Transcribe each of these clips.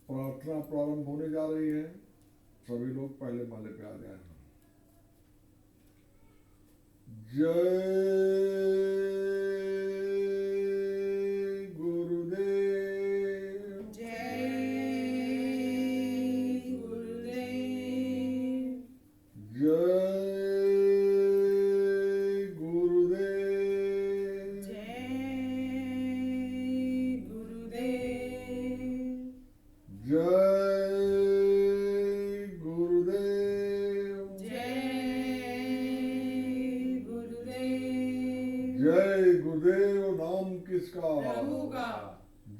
प्रार्थना प्रारंभ होने जा रही है। सभी लोग पहले माले पे आ जाए। जय गुरुदेव। जय गुरुदेव। जय गुरुदेव। जय गुरुदेव। जय गुरुदेव। जय गुरुदेव। जय गुरुदेव नाम किसका? प्रभु का।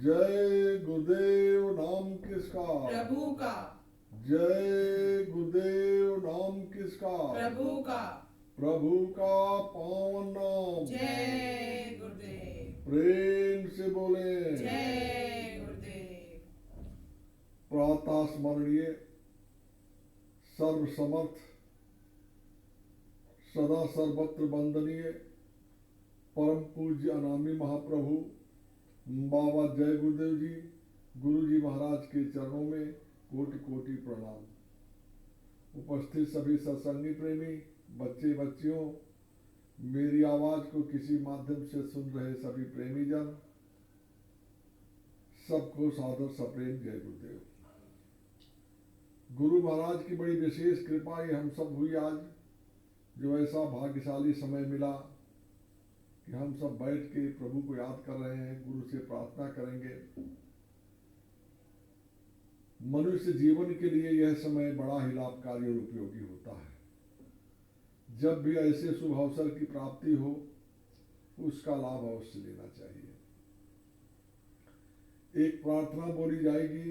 जय गुरुदेव नाम किसका? प्रभु का। जय गुरुदेव नाम किसका? प्रभु का। प्रभु का पावन नाम। जय गुरुदेव। प्रेम से बोले। जय गुरुदेव। प्रातः स्मरणीय सर्वसमर्थ सदा सर्वत्र वंदनीय परम पूज्य अनामी महाप्रभु बाबा जय गुरुदेव जी गुरु जी महाराज के चरणों में कोटि कोटि प्रणाम। उपस्थित सभी सत्संगी प्रेमी बच्चे बच्चियों, मेरी आवाज को किसी माध्यम से सुन रहे सभी प्रेमी जन, सबको सादर सप्रेम जय गुरुदेव। गुरु महाराज की बड़ी विशेष कृपा ये हम सब हुई आज, जो ऐसा भाग्यशाली समय मिला कि हम सब बैठ के प्रभु को याद कर रहे हैं, गुरु से प्रार्थना करेंगे। मनुष्य जीवन के लिए यह समय बड़ा ही लाभकारी और उपयोगी होता है। जब भी ऐसे शुभ अवसर की प्राप्ति हो, उसका लाभ अवश्य लेना चाहिए। एक प्रार्थना बोली जाएगी,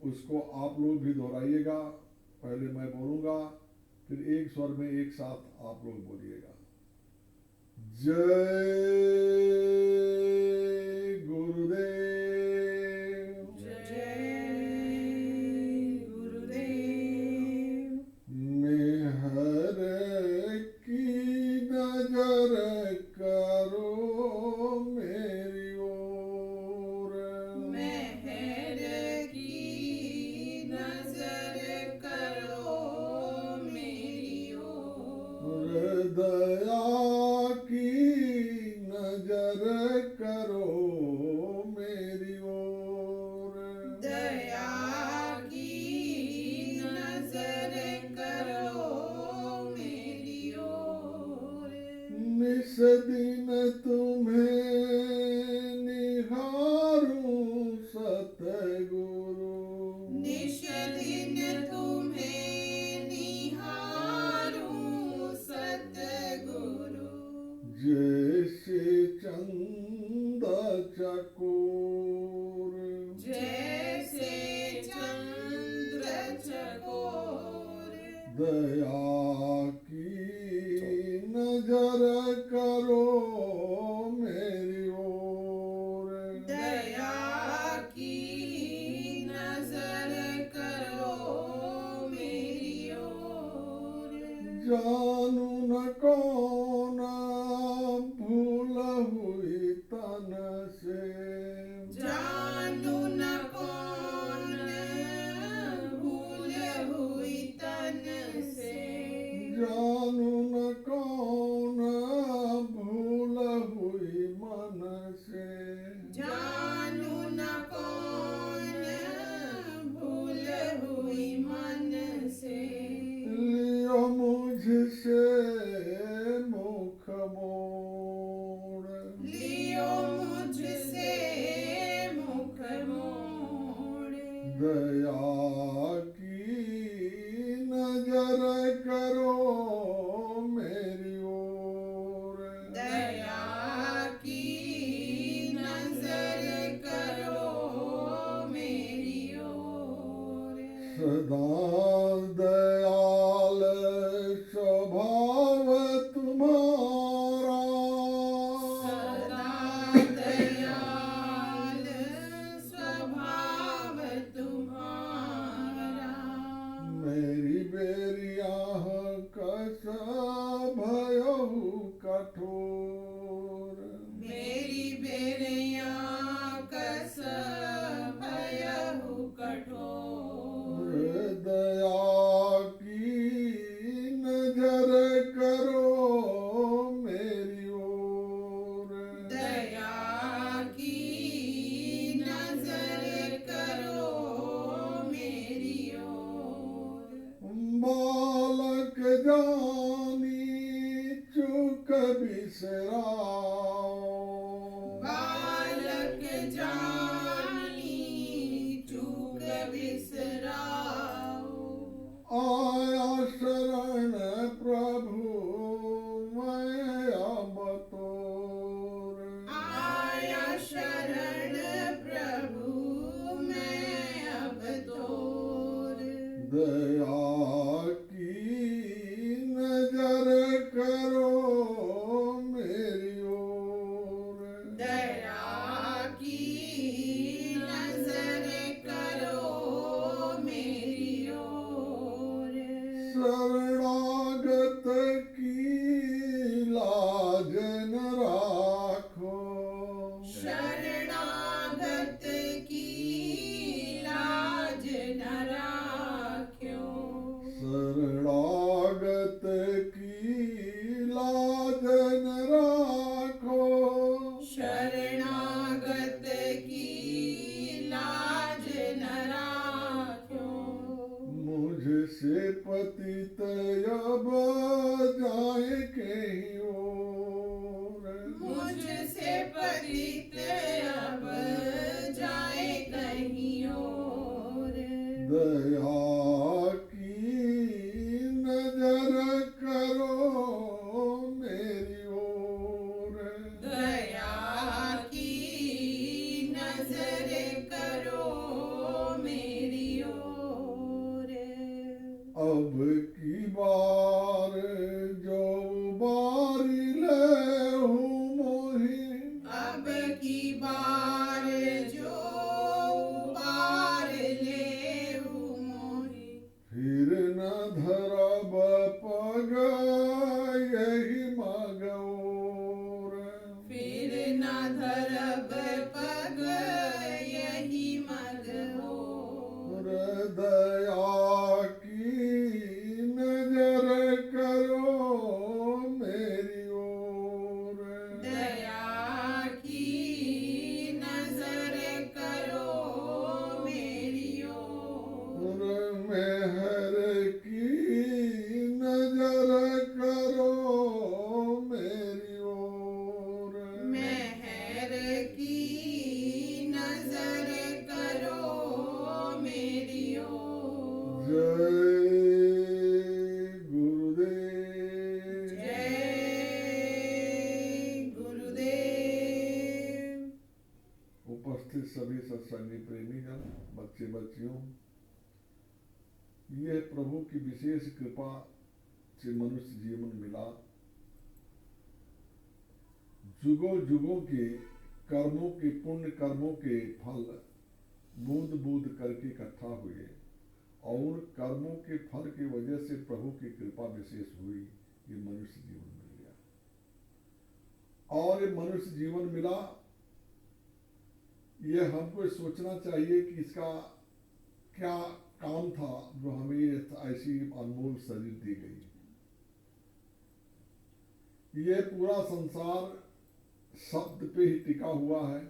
उसको आप लोग भी दोहराइएगा। पहले मैं बोलूंगा, फिर एक स्वर में एक साथ आप लोग बोलिएगा। जय गुरुदेव। जय गुरुदेव। मेहर की नजर करो मेरी ओर। मेहर की नजर करो मेरी ओर। दया की नजर करो मेरी ओर। दया की नजर करो मेरी ओर। निस दिन तुम्हें निहारूं सतगुरु। निश दिन तुम्हें निहारूं सतगुरु। जैसे चंद चकोर। जैसे चंद्र चकोर। दया की नजर करो मेरी ओर। दया की नजर करो मेरी ओर। जानू न कौन भूल हुई तन से। जानू न कौन भूल हुई तन से। जानू न कौन भूल हुई मन से। जानू न कौन भूल हुई मन से। लियो मुझसे मुख मोड़। लियो मुझसे मुख मोड़। दया की नजर करो मेरी ओर। दया की नजर करो मेरी ओर। सदा दयाल स्वभाव तुम्हारा। कठोर। मेरी बेरिया कस भयहु कठोर। दया की नजर करो मेरी ओर। दया की नजर करो मेरी ओर। बालक जानी चूक बिसराओ। बालक जानी चूक बिसराओ। आया शरण प्रभु मैं अब तोर। आया शरण प्रभु मैं अब तोर। दया की नजर करो मेरी ओर। दया की नजर करो मेरी ओर। शरणागत की लाज न राखो। शरणागत की लाज न राख्यो। शरणागत की लाज न राखो। शरणागत की लाज न राख्यो। मुझसे पतित अब जाए कहीं और। मुझसे पतित अब जाए कहीं और। दया की नजर करो मेरी ओर। दया की नजर करो मेरी ओर। अब की बार जो बारी ले हूँ मोही। अब की बार जो बार ले मोही। फिर न धरब पग यही मगोर। फिर न धरब पग यही मग होर। दया की नजर करो मेरी ओर। दया की नजर करो मेरी ओर। मेहर की नजर करो मेरी ओर। मेहर की नजर करो मेरी ओर। जय गुरुदेव। जय गुरुदेव। उपस्थित सभी सत्संगी प्रेमीगण, बच्चे बच्चियों, यह प्रभु की विशेष कृपा से मनुष्य जीवन मिला। जुगों जुगों के कर्मों के पुण्य कर्मों के फल बूंद बूंद करके इकट्ठा हुए और कर्मों के फल की वजह से प्रभु की कृपा विशेष हुई, ये मनुष्य जीवन मिल गया। और ये मनुष्य जीवन मिला, ये हमको सोचना चाहिए कि इसका क्या काम था जो हमें ऐसी अनमोल शरीर दी गई। ये पूरा संसार शब्द पे ही टिका हुआ है।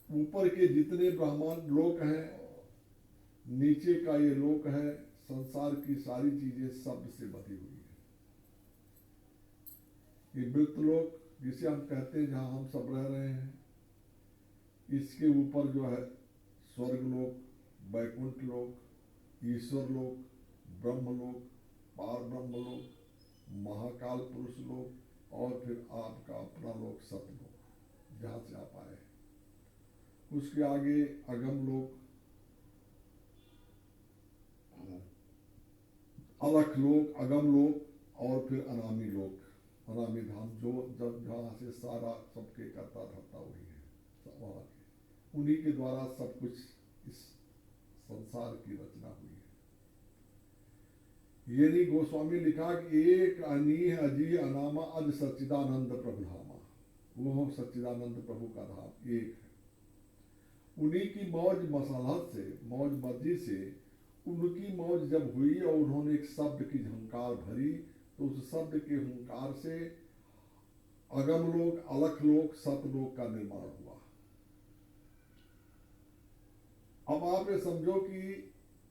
ऊपर के जितने ब्रह्मांड लोक हैं, नीचे का ये लोक है, संसार की सारी चीजें शब्द से बधी हुई है। ये मृत लोक जिसे हम कहते हैं, जहां हम सब रह रहे हैं, इसके ऊपर जो है स्वर्ग लोक, वैकुंठ लोक, ईश्वर लोक, ब्रह्म लोक, पार ब्रह्म लोक, महाकाल पुरुष लोक और फिर आपका अपना लोक सतलोक, जहां से आप आए। उसके आगे अगम लोक, अलख लोक, अगम लोक और फिर अनामी लोक, अनामी धाम, जो जब जहाँ से सारा सबके करता धरता वही है, वहाँ के उन्हीं के द्वारा सब कुछ इस संसार की रचना हुई यानी गोस्वामी लिखा कि एक अनीह अजी अनामा अज सच्चिदानंद प्रभु धामा, वो सच्चिदानंद प्रभु का धाम एक है। उन्हीं की मौज मसलहत से, मौज मर्जी से उनकी मौज जब हुई और उन्होंने एक शब्द की झंकार भरी, तो उस शब्द के हुंकार से अगम लोक, अलख लोक, सतलोक का निर्माण हुआ। अब आप ये समझो कि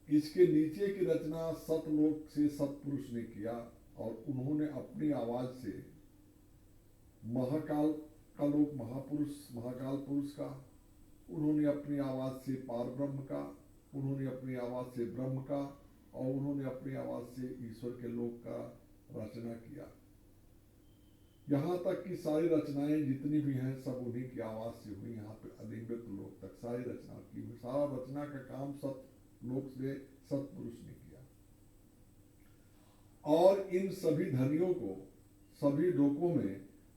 इसके नीचे की रचना सतलोक से सतपुरुष ने किया और उन्होंने अपनी आवाज से महाकाल का लोक, महापुरुष, महाकाल पुरुष का, उन्होंने अपनी आवाज से पार ब्रह्म का, उन्होंने अपनी आवाज से ब्रह्म का, और उन्होंने अपनी आवाज से ईश्वर के लोक का रचना किया। यहाँ तक कि सारी रचनाएं जितनी भी हैं सब उन्हीं की आवाज से हुई। यहाँ पे अधिवृत लोक तक सारी रचना की हुई, सारा रचना का काम सत लोक से सतपुरुष ने किया। और इन सभी धनियों को सभी लोकों में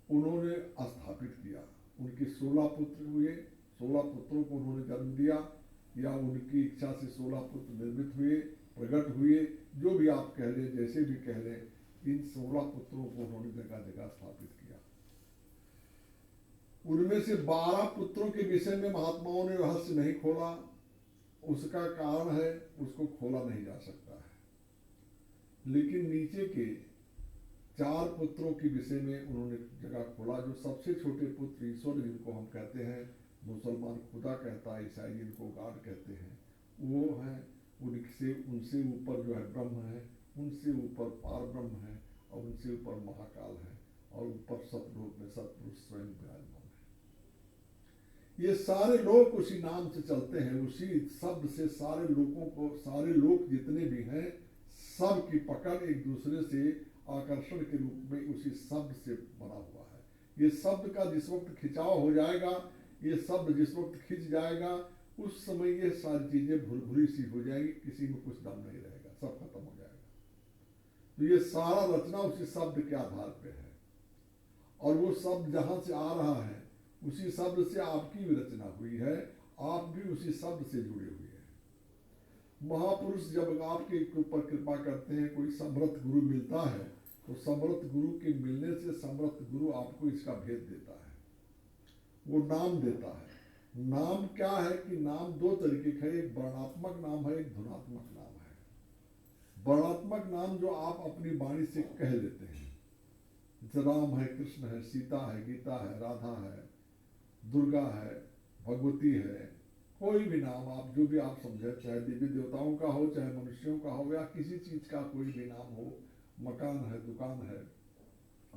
उन्होंने स्थापित किया। उनके 16 पुत्र हुए, 16 पुत्रों को उन्होंने जन्म दिया, या उनकी इच्छा से 16 पुत्र निर्मित हुए, प्रकट हुए, जो भी आप कह रहे, जैसे भी कह रहे, इन 16 पुत्रों को उन्होंने जगह जगह स्थापित किया। उनमें से 12 पुत्रों के विषय में महात्माओं ने रहस्य नहीं खोला। उसका कारण है उसको खोला नहीं जा सकता है, लेकिन नीचे के 4 पुत्रों के विषय में उन्होंने जगह खोला। जो सबसे छोटे पुत्र ईश्वर जिनको हम कहते हैं, मुसलमान खुदा कहता है, ईसाई जिनको गॉड कहते हैं, वो हैं। उनसे ऊपर जो है ब्रह्म है, उनसे ऊपर पार ब्रह्म है, और उनसे ऊपर महाकाल है, और ऊपर सतलोक में सतपुरुष स्वयं विराजमान है। ये सारे लोक उसी नाम से चलते हैं, उसी शब्द से सारे लोगों को, सारे लोक जितने भी हैं सब की पकड़ एक दूसरे से आकर्षण के रूप में उसी शब्द से बना हुआ है। ये शब्द का जिस वक्त खिंचाव हो जाएगा, ये शब्द जिस वक्त खिंच जाएगा, उस समय ये सारी चीजें भुरभुरी सी हो जाएगी, किसी में कुछ दम नहीं रहेगा, सब खत्म हो जाएगा। तो ये सारा रचना उसी शब्द के आधार पे है, और वो शब्द जहां से आ रहा है उसी शब्द से आपकी भी रचना हुई है, आप भी उसी शब्द से जुड़े हुए हैं। महापुरुष जब आपके ऊपर कृपा करते हैं, कोई समर्थ गुरु मिलता है, तो समर्थ गुरु के मिलने से समर्थ गुरु आपको इसका भेद देता है, वो नाम देता है। नाम क्या है कि नाम 2 तरीके का है, एक वर्णात्मक नाम है, एक धुनात्मक नाम है। वर्णात्मक नाम जो आप अपनी वाणी से कह लेते हैं, राम है, कृष्ण है, सीता है, गीता है, राधा है, दुर्गा है, भगवती है, कोई भी नाम आप जो भी आप समझे, चाहे देवी देवताओं का हो, चाहे मनुष्यों का हो, या किसी चीज का कोई भी नाम हो, मकान है, दुकान है,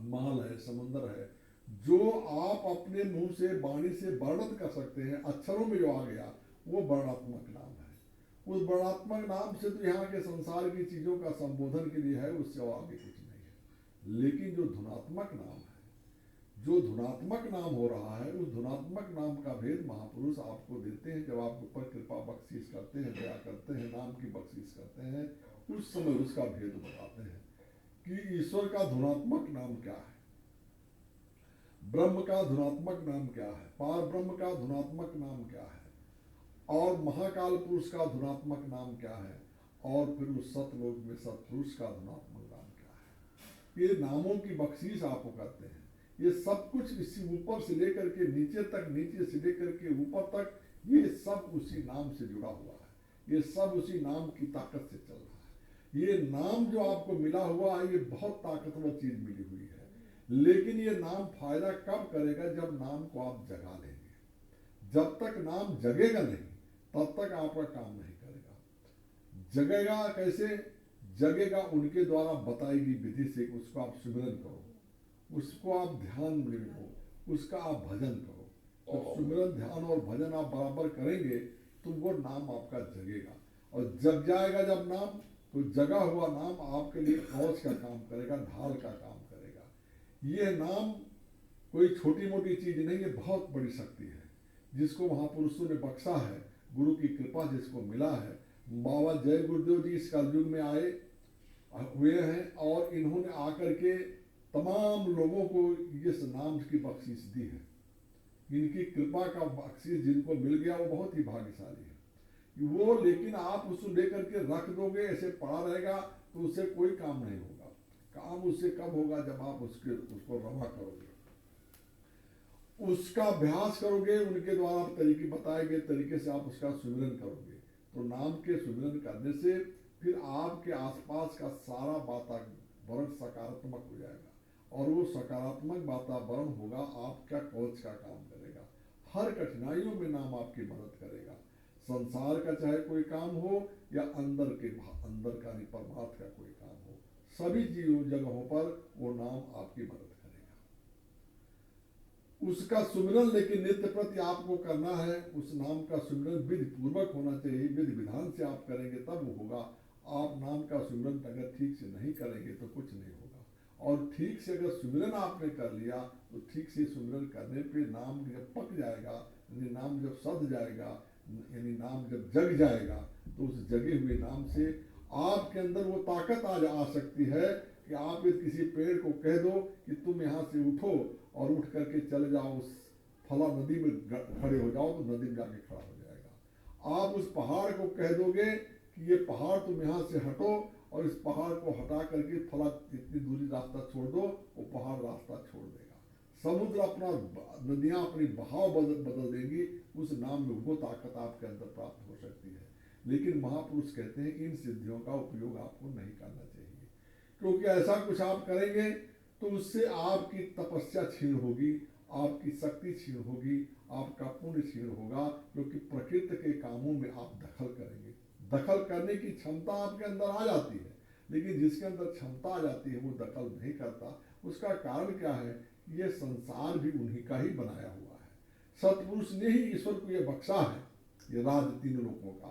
माल है, समुंदर है, जो आप अपने मुंह से वाणी से वर्णन कर सकते हैं, अक्षरों में जो आ गया, वो वर्णात्मक नाम है। उस वर्णात्मक नाम से तो यहाँ के संसार की चीजों का संबोधन के लिए है, उससे आगे कुछ नहीं है। लेकिन जो धुनात्मक नाम है, जो धुनात्मक नाम हो रहा है, उस धुनात्मक नाम का भेद महापुरुष आपको देते हैं। जब आप ऊपर कृपा बख्शीश करते हैं, दया करते हैं, नाम की बख्शीश करते हैं, उस समय उसका भेद बताते हैं कि ईश्वर का धुनात्मक नाम क्या है, ब्रह्म का धुनात्मक नाम क्या है, पार ब्रह्म का धुनात्मक नाम क्या है, और महाकाल पुरुष का धुनात्मक नाम क्या है, और फिर उस सतलोक में सतपुरुष का धुनात्मक नाम क्या है। ये नामों की बख्शीश आपको करते हैं। ये सब कुछ इसी ऊपर से लेकर के नीचे तक, नीचे से लेकर के ऊपर तक, ये सब उसी नाम से जुड़ा हुआ है। ये सब उसी नाम की ताकत से चल रहा है। ये नाम जो आपको मिला हुआ है, ये बहुत ताकतवर चीज मिली हुई है, लेकिन ये नाम फायदा कब करेगा, जब नाम को आप जगा लेंगे। जब तक नाम जगेगा नहीं, तब तक आपका काम नहीं करेगा। जगेगा कैसे? जगेगा उनके द्वारा बताई गई विधि से। उसको आप सिमरन करो, उसको आप ध्यान में लो, उसका आप भजन करो। तो सिमरन, ध्यान और भजन आप बराबर करेंगे तो वो नाम आपका जगेगा, और जग जाएगा जब नाम, तो जगा हुआ नाम आपके लिए कवच का काम करेगा, ढाल का काम करेगा। ये नाम कोई छोटी मोटी चीज नहीं है, बहुत बड़ी शक्ति है जिसको महापुरुषों ने बख्शा है, गुरु की कृपा जिसको मिला है। बाबा जय गुरुदेव जी इस कलयुग में आए हुए हैं, और इन्होंने आकर के तमाम लोगों को इस नाम की बख्शीश दी है। इनकी कृपा का बख्शीश जिनको मिल गया वो बहुत ही भाग्यशाली है वो। लेकिन आप उसको लेकर के रख दोगे, ऐसे पड़ा रहेगा, तो उससे कोई काम नहीं होगा। काम उससे कब होगा, जब आप उसको रमा करोगे, उसका अभ्यास करोगे, उनके द्वारा तरीके बताए गए तरीके से आप उसका सुमिरन करोगे। तो नाम के सुमिरन करने से फिर आपके आसपास का सारा वातावरण सकारात्मक हो जाएगा, और वो सकारात्मक वातावरण होगा आपका कवच का काम करेगा। हर कठिनाइयों में नाम आपकी मदद करेगा। संसार का चाहे कोई काम हो या अंदर का परमार्थ का कोई काम हो, सभी जगहों पर वो नाम आपकी मदद करेगा। उसका सुमिरन लेकिन नित्य प्रति आपको करना है। उस नाम का सुमिरन विधि पूर्वक होना चाहिए, विधि विधान से आप करेंगे तब वो होगा। आप नाम का सुमिरन अगर ठीक से नहीं करेंगे तो कुछ नहीं होगा। और ठीक से अगर सुमिरन आपने कर लिया तो ठीक से सुमिरन करने पे नाम जब पक जाएगा, यानी नाम जब सध जाएगा, यानी नाम जब जग जाएगा, तो उस जगे हुए नाम से आपके अंदर वो ताकत आ सकती है कि आप यदि किसी पेड़ को कह दो कि तुम यहाँ से उठो और उठ करके चले जाओ उस फला नदी में खड़े हो जाओ, तो नदी में जाके खड़ा हो जाएगा। आप उस पहाड़ को कह दोगे कि ये पहाड़ तुम यहाँ से हटो, और इस पहाड़ को हटा करके फला इतनी दूरी रास्ता छोड़ दो, वो पहाड़ रास्ता छोड़ देगा। समुद्र अपना, नदियाँ अपनी बहाव बदल देंगी। उस नाम में वो ताकत आपके अंदर प्राप्त हो सकती है। लेकिन महापुरुष कहते हैं इन सिद्धियों का उपयोग आपको नहीं करना चाहिए, क्योंकि ऐसा कुछ आप करेंगे तो उससे आपकी तपस्या क्षीण होगी, आपकी शक्ति क्षीण होगी, आपका पुण्य क्षीण होगा, क्योंकि प्रकृति के कामों में आप दखल करेंगे। दखल करने की क्षमता आपके अंदर आ जाती है, लेकिन जिसके अंदर क्षमता आ जाती है वो दखल नहीं करता। उसका कारण क्या है? ये संसार भी उन्हीं का ही बनाया हुआ है। सतपुरुष ने ही ईश्वर को ये बख्शा है, ये राज तीन लोकों का,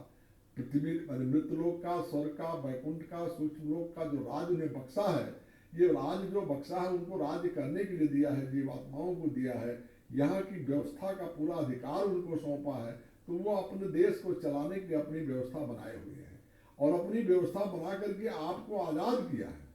पृथ्वी मृत लोक का, स्वर्ग का, वैकुंठ का, सूक्ष्म लोक का जो राज उन्हें बख्शा है, ये राज जो बख्शा है उनको राज्य करने के लिए दिया है, जीवात्माओं को दिया है, यहाँ की व्यवस्था का पूरा अधिकार उनको सौंपा है। तो वो अपने देश को चलाने के लिए अपनी व्यवस्था बनाए हुए हैं, और अपनी व्यवस्था बना करके आपको आज़ाद किया है।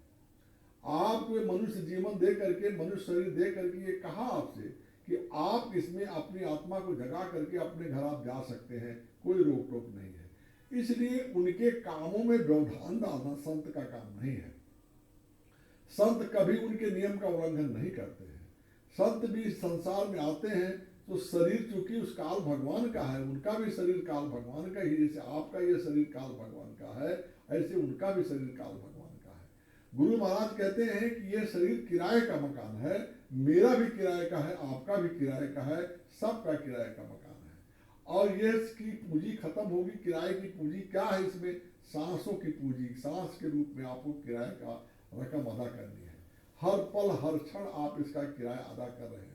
आपको मनुष्य जीवन दे करके, मनुष्य शरीर दे करके ये कहा आपसे कि आप इसमें अपनी आत्मा को जगा करके अपने घर आप जा सकते हैं, कोई रोक टोक नहीं है। इसलिए उनके कामों में व्यवधान डालना संत का काम नहीं है। संत कभी उनके नियम का उल्लंघन नहीं करते हैं। संत भी संसार में आते हैं तो शरीर चूंकि उस काल भगवान का है, उनका भी शरीर काल भगवान का ही, जैसे आपका ये शरीर काल भगवान का है, ऐसे उनका भी शरीर काल भगवान का है। गुरु महाराज कहते हैं कि ये शरीर किराए का मकान है, मेरा भी किराए का है, आपका भी किराए का है, सबका किराए का मकान है। और ये इसकी पूंजी खत्म होगी। किराए की पूंजी क्या है? इसमें सांसों की पूंजी, सांस के रूप में आपको किराए का रकम अदा करनी है। हर पल हर क्षण आप इसका किराया अदा कर रहे हैं,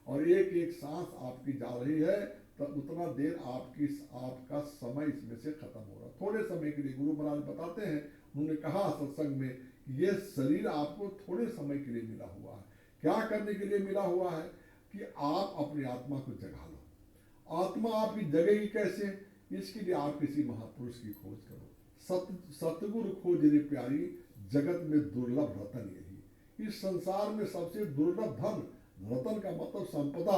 और एक एक सांस आपकी जा रही है, तो उतना देर आपका समय इसमें से खत्म हो रहा। थोड़े समय के लिए गुरु महाराज बताते हैं, उन्होंने कहा सत्संग में कि ये शरीर आपको थोड़े समय के लिए मिला हुआ है। क्या करने के लिए मिला हुआ है? कि आप अपनी आत्मा को जगा लो। आत्मा आपकी जगेगी कैसे? इसके लिए आप किसी महापुरुष की खोज करो। सतगुरु खोज रे प्यारी, जगत में दुर्लभ रतन यही। इस संसार में सबसे दुर्लभ धन, रतन का मतलब संपदा,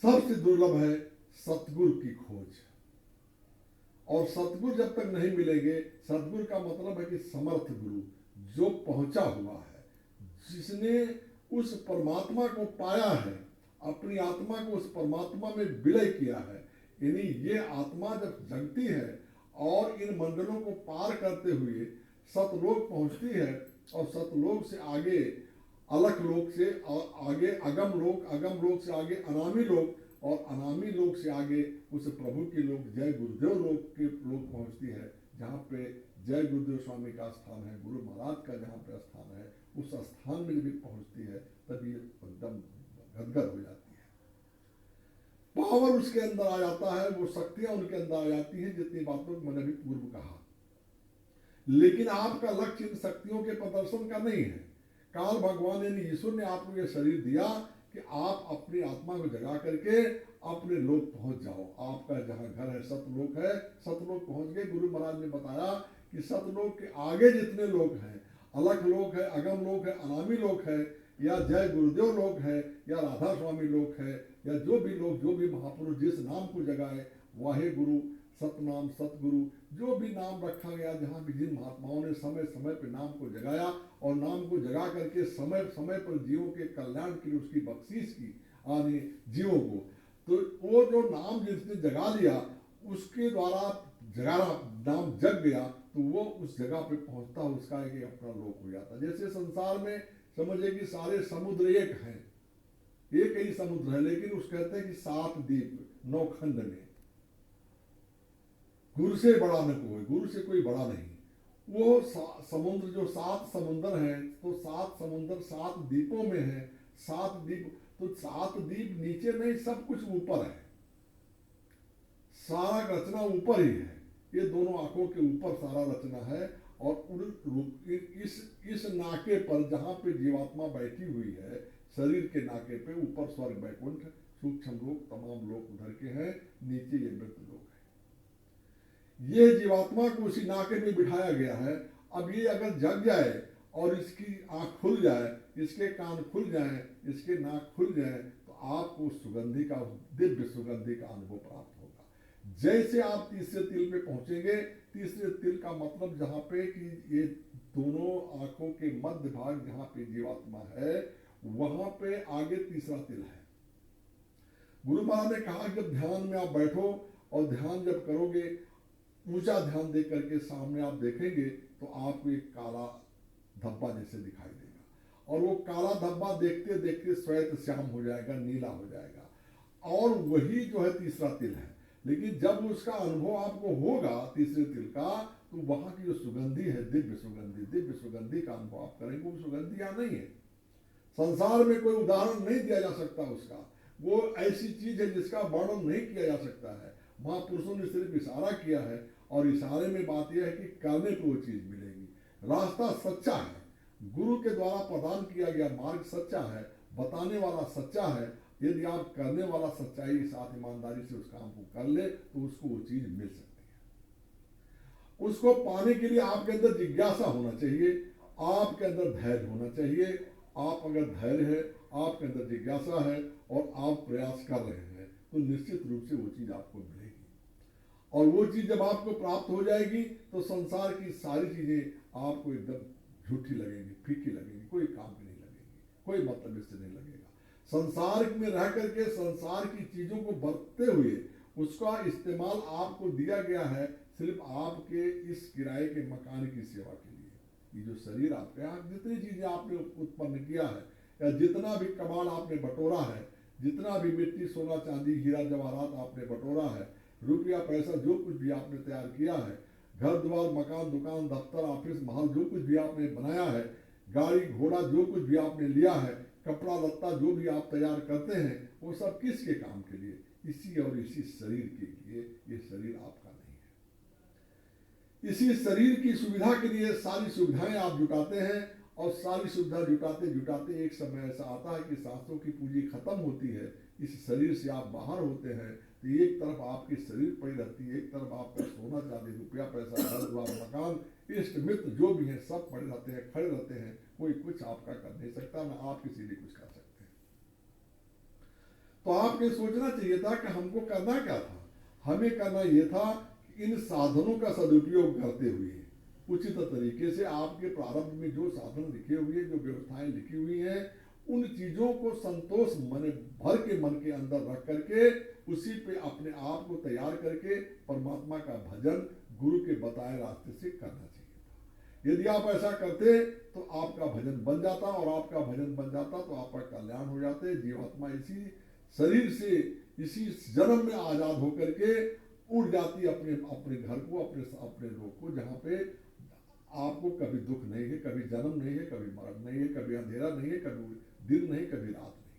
सबसे दुर्लभ है सतगुरु की खोज। और सतगुरु जब तक नहीं मिलेंगे, सतगुरु का मतलब है कि समर्थ गुरु, जो पहुंचा हुआ है, जिसने उस परमात्मा को पाया है, अपनी आत्मा को उस परमात्मा में विलय किया है। यानी ये आत्मा जब जगती है और इन मंडलों को पार करते हुए सतलोक पहुंचती है, और सतलोक से आगे अलख लोक से आगे अगम लोक से आगे अनामी लोक, और अनामी लोक से आगे उस प्रभु के लोक जय गुरुदेव लोक के लोक पहुंचती है, जहाँ पे जय गुरुदेव स्वामी का स्थान है, गुरु महाराज का जहाँ पे स्थान है, उस स्थान में जब पहुंचती है तभी एकदम गदगद हो जाती है। पावर उसके अंदर आ जाता है, वो शक्तियां उनके अंदर आ जाती हैं, जितनी बातों को मैंने अभी पूर्व कहा। लेकिन आपका लक्ष्य इन शक्तियों के प्रदर्शन का नहीं है। काल भगवान यानी ईश्वर ने आपको यह शरीर दिया कि आप अपनी आत्मा को जगा करके अपने लोक पहुंच जाओ। आपका जहाँ घर है सतलोक है, सतलोक पहुंच गए। गुरु महाराज ने बताया कि सतलोक के आगे जितने लोग हैं, अलख लोक है, अगम लोक है, अनामी लोक है, या जय गुरुदेव लोक है, या राधा स्वामी लोक है, या जो भी लोग, जो भी महापुरुष जिस नाम को जगाए, वाहे गुरु, सतनाम, सतगुरु, जो भी नाम रखा गया, जहाँ भी जिन महात्माओं ने समय समय पर नाम को जगाया और नाम को जगा करके समय समय पर जीवों के कल्याण के लिए उसकी बख्शीश की आने जीवों को, तो वो जो नाम जिसने जगा दिया उसके द्वारा जगाना, नाम जग गया तो वो उस जगह पे पहुंचता, उसका एक अपना लोक हो जाता। जैसे संसार में समझे कि सारे समुद्र एक हैं, एक ही समुद्र है, लेकिन उस कहते हैं कि 7 द्वीप 9 खंड में, गुरु से बड़ा न कोई, गुरु से कोई बड़ा नहीं। वो समुद्र जो 7 समुद्र हैं, तो 7 समुद्र 7 द्वीपों में है। 7 द्वीप, तो 7 द्वीप नीचे नहीं, सब कुछ ऊपर है, सारा रचना ऊपर ही है। ये दोनों आंखों के ऊपर सारा रचना है। और इस नाके पर जहाँ पे जीवात्मा बैठी हुई है, शरीर के नाके पे ऊपर स्वर्ग बैकुंठ सूक्ष्म लोक तमाम लोक उधर के हैं, नीचे ये मृत लोक है। ये जीवात्मा को उसी नाके में बिठाया गया है। अब ये अगर जग जाए और इसकी आंख खुल जाए, इसके कान खुल जाए, इसके नाक खुल जाए, तो आपको सुगंधि का, दिव्य सुगंधि का अनुभव प्राप्त होगा। जैसे आप तीसरे तिल पे पहुंचेंगे, तीसरे तिल का मतलब जहाँ पे कि ये दोनों आंखों के मध्य भाग जहाँ पे जीवात्मा है, वहां पे आगे तीसरा तिल है। गुरु महाराज ने कहा जब ध्यान में आप बैठो और ध्यान जब करोगे, ऊंचा ध्यान दे करके सामने आप देखेंगे तो आपको एक काला धब्बा जैसे दिखाई देगा, और वो काला धब्बा देखते देखते श्वेत श्याम हो जाएगा, नीला हो जाएगा, और वही जो है तीसरा तिल है। लेकिन जब उसका अनुभव आपको होगा तीसरे तिल का, तो वहां की जो सुगंधि है, दिव्य सुगंधि का अनुभव आप करेंगे। वो सुगंधि यहाँ नहीं है, संसार में कोई उदाहरण नहीं दिया जा सकता उसका। वो ऐसी चीज है जिसका वर्णन नहीं किया जा सकता है। महापुरुषों ने सिर्फ इशारा किया है, और इशारे में बात यह है कि करने को वो चीज मिलेगी। रास्ता सच्चा है, गुरु के द्वारा प्रदान किया गया मार्ग सच्चा है, बताने वाला सच्चा है। यदि आप करने वाला सच्चाई के साथ ईमानदारी से उस काम को कर ले, तो उसको वो चीज मिल सकती है। उसको पाने के लिए आपके अंदर जिज्ञासा होना चाहिए, आपके अंदर धैर्य होना चाहिए। आप अगर धैर्य है, आपके अंदर जिज्ञासा है और आप प्रयास कर रहे हैं, तो निश्चित रूप से वो चीज आपको मिलेगी। और वो चीज जब आपको प्राप्त हो जाएगी, तो संसार की सारी चीजें आपको एकदम झूठी लगेंगी, फीकी लगेंगी, कोई काम की नहीं लगेगी, कोई मतलब इससे नहीं लगेगा। संसार में रह करके संसार की चीजों को बरतते हुए उसका इस्तेमाल आपको दिया गया है सिर्फ आपके इस किराए के मकान की सेवा के लिए। ये जो शरीर आपका है, जितनी चीजें आपने उत्पन्न किया है, या जितना भी कमाल आपने बटोरा है, जितना भी मिट्टी सोना चांदी हीरा जवाहरात आपने बटोरा है, रुपया पैसा जो कुछ भी आपने तैयार किया है, घर द्वार मकान दुकान दफ्तर ऑफिस महल जो कुछ भी आपने बनाया है, गाड़ी घोड़ा जो कुछ भी आपने लिया है, कपड़ा लत्ता जो भी आप तैयार करते हैं, वो सब किसके काम के लिए? इसी और इसी शरीर के लिए। ये शरीर आपका नहीं है। इसी शरीर की सुविधा के लिए सारी सुविधाएं आप जुटाते हैं, और सारी सुविधा जुटाते जुटाते एक समय ऐसा आता है कि सांसों की पूंजी खत्म होती है, इस शरीर से आप बाहर होते हैं, तो एक तरफ आपकी शरीर पड़ी रहती है, एक तरफ आपका सोना चांदी रुपया पैसा घर द्वार मकान इष्ट मित्र जो भी हैं सब पड़े रहते हैं, खड़े रहते हैं। कोई कुछ आपका कर नहीं सकता, ना आप किसी भी कुछ कर सकते हैं। तो आपके सोचना चाहिए था कि हमको करना क्या था। हमें करना यह था कि इन साधनों का सदुपयोग करते हुए उचित तरीके से आपके प्रारंभ में जो साधन लिखे हुए, जो व्यवस्थाएं लिखी हुई हैं, उन चीजों को संतोष मन भर के मन के अंदर रख करके उसी पे अपने आप को तैयार करके परमात्मा का भजन गुरु के बताए रास्ते से करना चाहिए था। यदि आप ऐसा करते तो आपका भजन बन जाता, और आपका भजन बन जाता तो आपका कल्याण हो जाते। जीवात्मा इसी शरीर से इसी जन्म में आजाद होकर के उड़ जाती अपने अपने घर को, अपने लोग को, जहाँ पे आपको कभी दुख नहीं है, कभी जन्म नहीं है, कभी मरण नहीं है, कभी अंधेरा नहीं है, कभी दिन नहीं, कभी रात नहीं,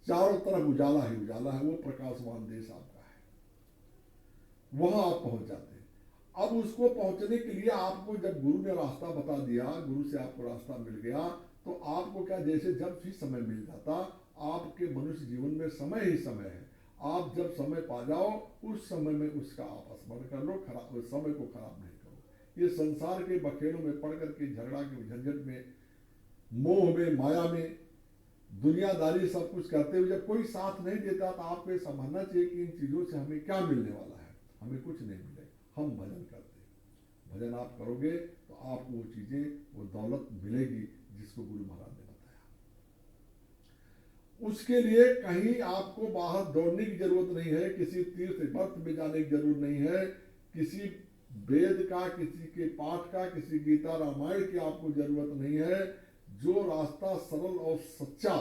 चारों तरफ उजाला ही उजाला है। वो प्रकाशवान देश आपका है, वहां आप पहुंच जाते हैं। अब उसको पहुंचने के लिए आपको जब गुरु ने रास्ता बता दिया, गुरु से आपको रास्ता मिल गया, तो आपको क्या, जैसे जब भी समय मिल जाता, आपके मनुष्य जीवन में समय ही समय है, आप जब समय पा जाओ उस समय में उसका आप स्मरण कर लो, खराब समय को खराब नहीं करो। ये संसार के बखेड़ों में पड़ करके झगड़ा के झंझट में, मोह में, माया में, दुनियादारी सब कुछ करते हुए जब कोई साथ नहीं देता, तो आपको ये समझना चाहिए कि इन चीजों से हमें क्या मिलने वाला है। हमें कुछ नहीं मिलेगा, हम भजन करते हैं। भजन आप करोगे तो आपको वो चीजें, वो दौलत मिलेगी जिसको गुरु महाराज ने बताया। उसके लिए कहीं आपको बाहर दौड़ने की जरूरत नहीं है, किसी तीर्थ व्रत में जाने की जरूरत नहीं है, किसी वेद का, किसी के पाठ का, किसी गीता रामायण की आपको जरूरत नहीं है। जो रास्ता सरल और सच्चा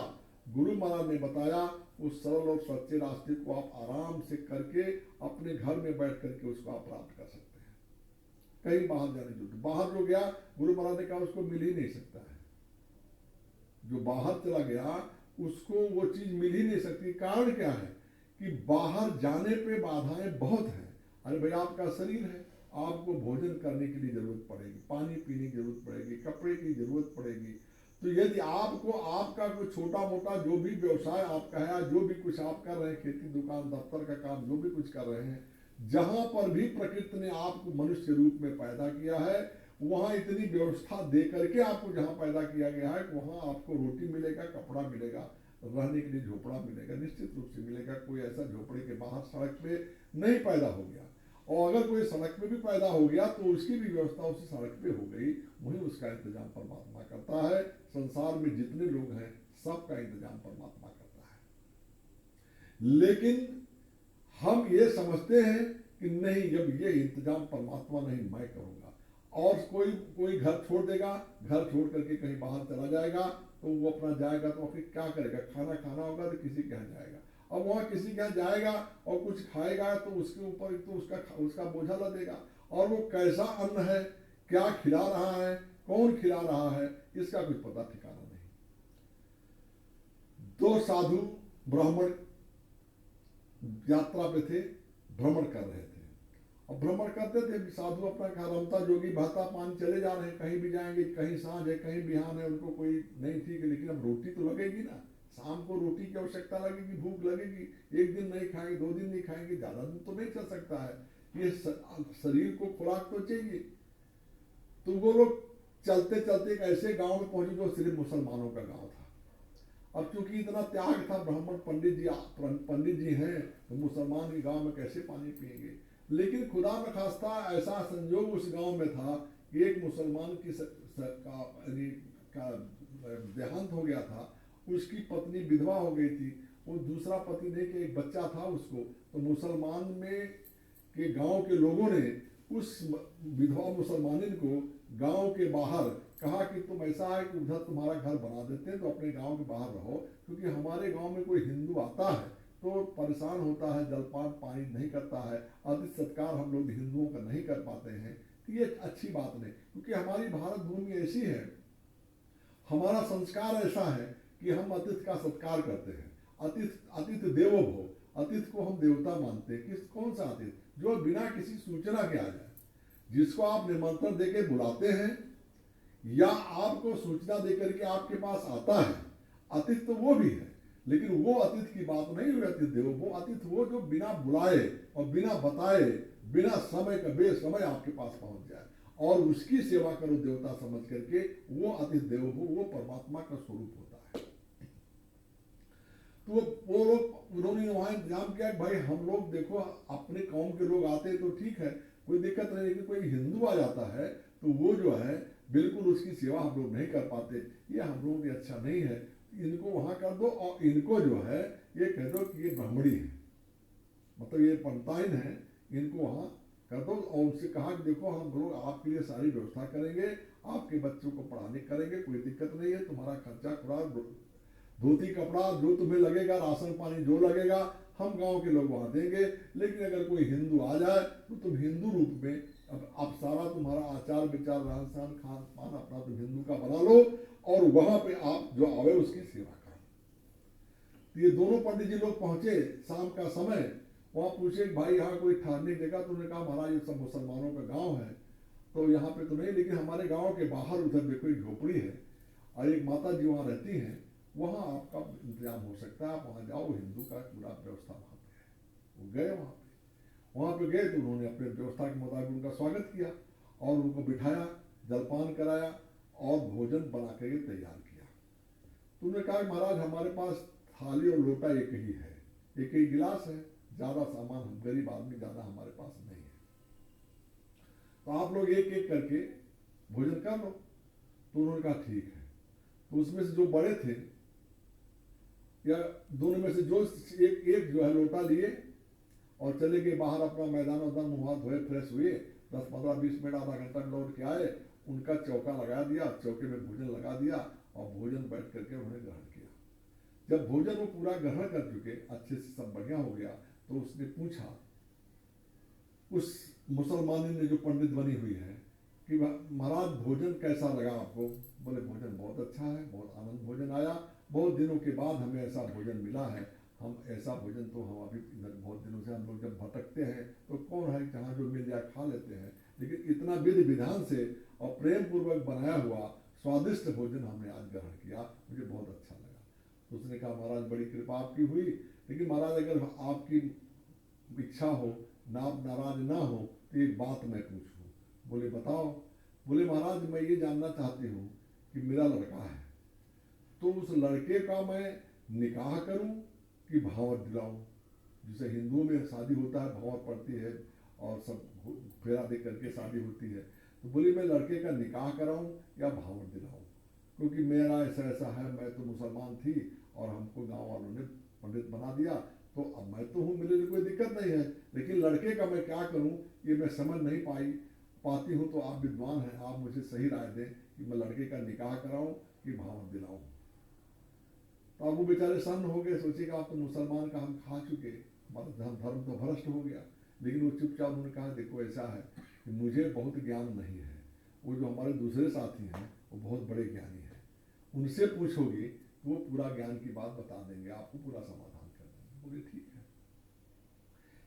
गुरु महाराज ने बताया, उस सरल और सच्चे रास्ते को आप आराम से करके अपने घर में बैठ करके उसको आप प्राप्त कर सकते हैं। कहीं बाहर जाने की जरूरत, बाहर जो गया गुरु महाराज ने कहा उसको मिल ही नहीं सकता है। जो बाहर चला गया उसको वो चीज मिल ही नहीं सकती। कारण क्या है कि बाहर जाने पे बाधाएं बहुत हैं। अरे भाई, आपका शरीर है, आपको भोजन करने के लिए जरूरत पड़ेगी, पानी पीने की जरूरत पड़ेगी, कपड़े की जरूरत पड़ेगी। तो यदि आपको आपका कोई छोटा मोटा जो भी व्यवसाय आपका है, जो भी कुछ आप कर रहे हैं, खेती दुकान दफ्तर का काम जो भी कुछ कर रहे हैं, जहां पर भी प्रकृति ने आपको मनुष्य रूप में पैदा किया है, वहां इतनी व्यवस्था दे करके आपको जहां पैदा किया गया है, वहां आपको रोटी मिलेगा, कपड़ा मिलेगा, रहने के लिए झोपड़ा मिलेगा, निश्चित रूप से मिलेगा। कोई ऐसा झोपड़े के बाहर सड़क पे नहीं पैदा हो गया, और अगर कोई सड़क पे भी पैदा हो गया तो उसकी भी व्यवस्था उसी सड़क पे हो गई, वही उसका इंतजाम परमात्मा करता है। संसार में जितने लोग हैं सबका इंतजाम परमात्मा करता है। लेकिन हम ये समझते हैं कि नहीं, जब ये इंतजाम परमात्मा नहीं, मैं करूंगा। और कोई घर छोड़ देगा, घर छोड़ करके कहीं बाहर चला जाएगा, तो वो अपना जाएगा तो फिर क्या करेगा, खाना खाना होगा तो किसी के यहाँ जाएगा। अब वहाँ किसी के यहाँ जाएगा और कुछ खाएगा तो उसके ऊपर तो उसका बोझा लदेगा, और वो कैसा अन्न है, क्या खिला रहा है, कौन खिला रहा है, इसका कुछ पता ठिकाना नहीं। दो साधु ब्राह्मण यात्रा पे थे, भ्रमण कर रहे थे। और भ्रमण करते थे, साधु अपना रमता जोगी बहता पानी चले जा रहे हैं, कहीं भी जाएंगे, कहीं सांझ है, कहीं बिहान है, उनको कोई नहीं ठीक है, लेकिन अब रोटी तो लगेगी ना, शाम को रोटी की आवश्यकता लगेगी, भूख लगेगी। एक दिन नहीं खाएंगे, 2 दिन नहीं खाएंगे, ज्यादा दिन तो नहीं चल सकता है, ये शरीर को खुराक तो चाहिए। तो वो लोग चलते चलते एक ऐसे गांव में पहुंचे जो सिर्फ मुसलमानों का गांव था। अब चूंकि इतना त्याग था, ब्राह्मण पंडित जी हैं, तो मुसलमान के गांव में कैसे पानी पिएंगे। लेकिन खुदा न खास्ता ऐसा संजोग उस गांव में था कि एक मुसलमान का देहांत हो गया था, उसकी पत्नी विधवा हो गई थी, वो दूसरा पति दे के एक बच्चा था उसको। तो मुसलमान में के गांव के लोगों ने उस विधवा मुसलमानिन को गांव के बाहर कहा कि तुम ऐसा है कि उधर तुम्हारा घर बना देते हैं, तो अपने गांव के बाहर रहो, क्योंकि हमारे गांव में कोई हिंदू आता है तो परेशान होता है, जलपान पानी नहीं करता है, आतिथ्य सत्कार हम लोग हिंदुओं का नहीं कर पाते हैं। तो ये अच्छी बात नहीं, क्योंकि हमारी भारत भूमि ऐसी है, हमारा संस्कार ऐसा है कि हम अतिथि का सत्कार करते हैं। अतिथि देवो भव, अतिथि को हम देवता मानते हैं। कौन सा अतिथि? जो बिना किसी सूचना के आ जाए, जिसको आप निमंत्रण देके बुलाते हैं या आपको सूचना देकर के आपके पास आता है, अतिथि तो वो भी है, लेकिन वो अतिथि की बात नहीं हुई अतिथि देवो। वो अतिथि वो जो बिना बुलाए और बिना बताए, बिना समय का बेसमय आपके पास पहुंच जाए और उसकी सेवा करो देवता समझ करके, वो अतिथि देवो, वो परमात्मा का स्वरूप होता है। तो वो लोग, उन्होंने वहां इंतजाम किया कि भाई हम लोग देखो अपने कौम के लोग आते तो ठीक है, कोई दिक्कत नहीं, लेकिन कोई हिंदू आ जाता है तो वो जो है बिल्कुल उसकी सेवा हम लोग नहीं कर पाते, ये हम लोगों के अच्छा नहीं है, इनको वहां कर दो और इनको जो है ये कह दो कि ये ब्राह्मणी है, मतलब ये पंताइन है, इनको वहां कर दो। और उनसे कहा कि देखो हम लोग आपके लिए सारी व्यवस्था करेंगे, आपके बच्चों को पढ़ाने करेंगे, कोई दिक्कत नहीं है, तुम्हारा खर्चा खुराक धोती कपड़ा जो तुम्हें लगेगा, राशन पानी जो लगेगा, हम गांव के लोग वहां देंगे। लेकिन अगर कोई हिंदू आ जाए तो तुम हिंदू रूप में अब सारा तुम्हारा आचार विचार रहन सहन खान पान अपना तुम हिंदू का बना लो और वहां पे आप जो आवे उसकी सेवा करो। तो ये दोनों पंडित जी लोग पहुंचे शाम का समय, वहां पूछे भाई यहाँ कोई ठहरने की जगह? तो उन्होंने कहा महाराज ये सब मुसलमानों का गाँव है, तो यहाँ पे तो नहीं, लेकिन हमारे गाँव के बाहर उधर देखो एक झोपड़ी है और एक माता जी वहाँ रहती हैं, वहाँ आपका इंतजाम हो सकता है, आप वहाँ जाओ, हिंदू का पूरा व्यवस्था वहाँ पे है। वो गए वहाँ पे गए तो उन्होंने अपने व्यवस्था के मुताबिक उनका स्वागत किया और उनको बिठाया, जलपान कराया और भोजन बना कर तैयार किया। तो उन्होंने कहा महाराज हमारे पास थाली और लोटा एक ही है, एक ही गिलास है, ज़्यादा सामान हम गरीब आदमी ज़्यादा हमारे पास नहीं है। तो आप लोग एक एक करके भोजन कर लो। तो उन्होंने कहा ठीक है। तो उसमें से जो बड़े थे या दोनों में से जो एक एक जो है लोटा लिए और चले गए बाहर, अपना मैदान वैदान मुँह हाथ धोए, फ्रेश हुए, 10-15-20 मिनट आधा घंटा में लौट के आए, उनका चौका लगा दिया, चौके में भोजन लगा दिया और भोजन बैठ करके उन्होंने ग्रहण किया। जब भोजन वो पूरा ग्रहण कर चुके, अच्छे से सब बढ़िया हो गया, तो उसने पूछा उस मुसलमानी ने जो पंडित बनी हुई है कि महाराज भोजन कैसा लगा आपको? बोले भोजन बहुत अच्छा है, बहुत आनंद भोजन आया, बहुत दिनों के बाद हमें ऐसा भोजन मिला है। हम ऐसा भोजन तो हम अभी इधर बहुत दिनों से हम लोग जब भटकते हैं तो कौन है जहाँ जो मिल जाए खा लेते हैं, लेकिन इतना विधि विधान से और प्रेम पूर्वक बनाया हुआ स्वादिष्ट भोजन हमने आज ग्रहण किया, मुझे बहुत अच्छा लगा। तो उसने कहा महाराज बड़ी कृपा आपकी हुई, लेकिन महाराज अगर आपकी इच्छा हो, ना आप नाराज ना हो, तो एक बात मैं पूछूं। बोले बताओ। बोले महाराज मैं ये जानना चाहती हूँ कि मेरा लड़का है, तो उस लड़के का मैं निकाह करूं कि भावत दिलाऊं? जिसे हिंदुओं में शादी होता है, भावत पड़ती है और सब फेरा दे करके शादी होती है। तो बोली मैं लड़के का निकाह कराऊं या भावत दिलाऊं, क्योंकि मेरा ऐसा ऐसा है, मैं तो मुसलमान थी और हमको गांव वालों ने पंडित बना दिया, तो अब मैं तो हूँ, मेरे लिए कोई दिक्कत नहीं है, लेकिन लड़के का मैं क्या करूँ ये मैं समझ नहीं पाती हूँ। तो आप विद्वान हैं, आप मुझे सही राय दें कि मैं लड़के का निकाह कराऊं कि भावत दिलाऊं। तो अब वो बेचारे सन्न हो गए, सोचेगा आप तो मुसलमान का हम खा चुके, हमारा धर्म तो भ्रष्ट हो गया। लेकिन वो चुपचाप उन्होंने कहा देखो ऐसा है कि मुझे बहुत ज्ञान नहीं है, वो जो हमारे दूसरे साथी हैं वो बहुत बड़े ज्ञानी हैं, उनसे पूछोगे तो वो पूरा ज्ञान की बात बता देंगे, आपको पूरा समाधान कर देंगे। बोले ठीक है।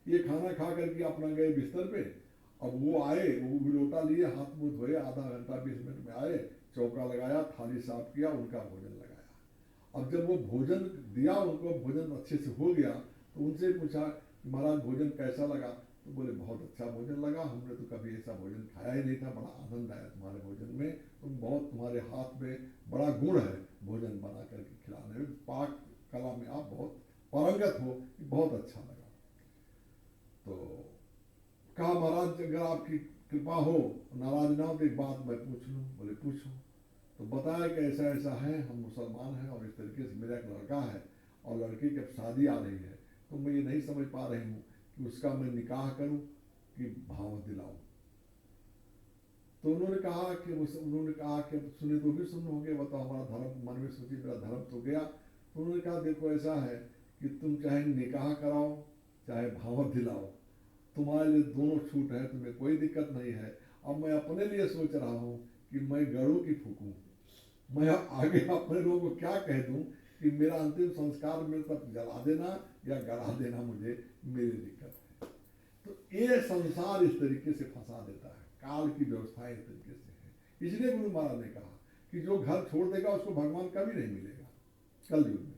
ये खाना खा करके अपना गए बिस्तर पे। अब वो आए, वो भी लोटा लिए, हाथ मुंह धोए, आधा घंटा 20 मिनट में आए, चौका लगाया, थाली साफ किया, उनका भोजन लगाया। अब जब वो भोजन दिया, उनको भोजन अच्छे से हो गया, तो उनसे पूछा कि महाराज भोजन कैसा लगा? तो बोले बहुत अच्छा भोजन लगा, हमने तो कभी ऐसा भोजन खाया ही नहीं था, बड़ा आनंद आया तुम्हारे भोजन में, तुम्हारे हाथ में बड़ा गुण है भोजन बना करके खिलाने में, पाक कला में आप बहुत पारंगत हो, बहुत अच्छा लगा। तो कहा महाराज अगर आपकी कृपा हो, नाराज ना हो तो एक बात मैं पूछ लूँ? बोले पूछो। तो बताया कि ऐसा ऐसा है, हम मुसलमान हैं और इस तरीके से मेरा एक लड़का है और लड़के की अब शादी आ रही है, तो मैं ये नहीं समझ पा रही हूँ कि उसका मैं निकाह करूँ कि भावत दिलाऊं। तो उन्होंने कहा कि सुने तो भी सुन होंगे, बताओ हमारा धर्म, मन में सोची मेरा धर्म तो गया। तो उन्होंने कहा देखो ऐसा है कि तुम चाहे निकाह कराओ चाहे भावत दिलाओ, तुम्हारे लिए दोनों छूट है, तुम्हें कोई दिक्कत नहीं है। अब मैं अपने लिए सोच रहा हूँ कि मैं गड़ू की फूकूं, मैं आगे अपने लोगों को क्या कह दूं कि मेरा अंतिम संस्कार मेरे तक जला देना या गड़ा देना, मुझे मेरी दिक्कत है। तो ये संसार इस तरीके से फंसा देता है, काल की व्यवस्था इस तरीके से है। इसलिए गुरु महाराज ने कहा कि जो घर छोड़ देगा उसको भगवान कभी नहीं मिलेगा। कलयुग में,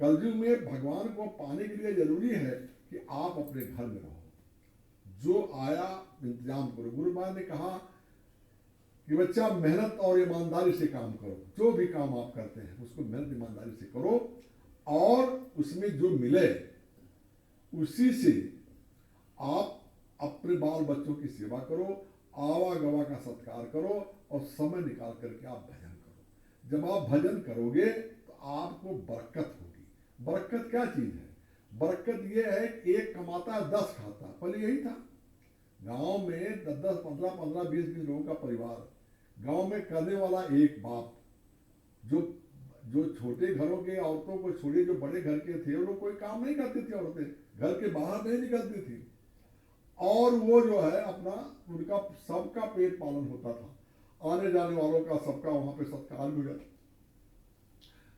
कलयुग में भगवान को पाने के लिए जरूरी है कि आप अपने घर में रहो, जो आया इंतजाम करो। गुरु महाराज ने कहा कि बच्चा मेहनत और ईमानदारी से काम करो, जो भी काम आप करते हैं उसको मेहनत ईमानदारी से करो और उसमें जो मिले उसी से आप अपने बाल बच्चों की सेवा करो, आवा गवा का सत्कार करो और समय निकाल करके आप भजन करो। जब आप भजन करोगे तो आपको बरकत होगी। बरकत क्या चीज है? बरकत ये है कि एक कमाता है 10 खाता। पहले यही था, गांव में 10-10, 15-15, 20-20 लोगों का परिवार, गांव में करने वाला एक बाप। जो छोटे घरों के औरतों को छोड़िए, जो बड़े घर के थे वो लोग कोई काम नहीं करती थी, औरतें घर के बाहर नहीं निकलती थी, और वो जो है अपना उनका सबका पेट पालन होता था, आने जाने वालों का सबका वहां पे सत्कार भी हो जाता,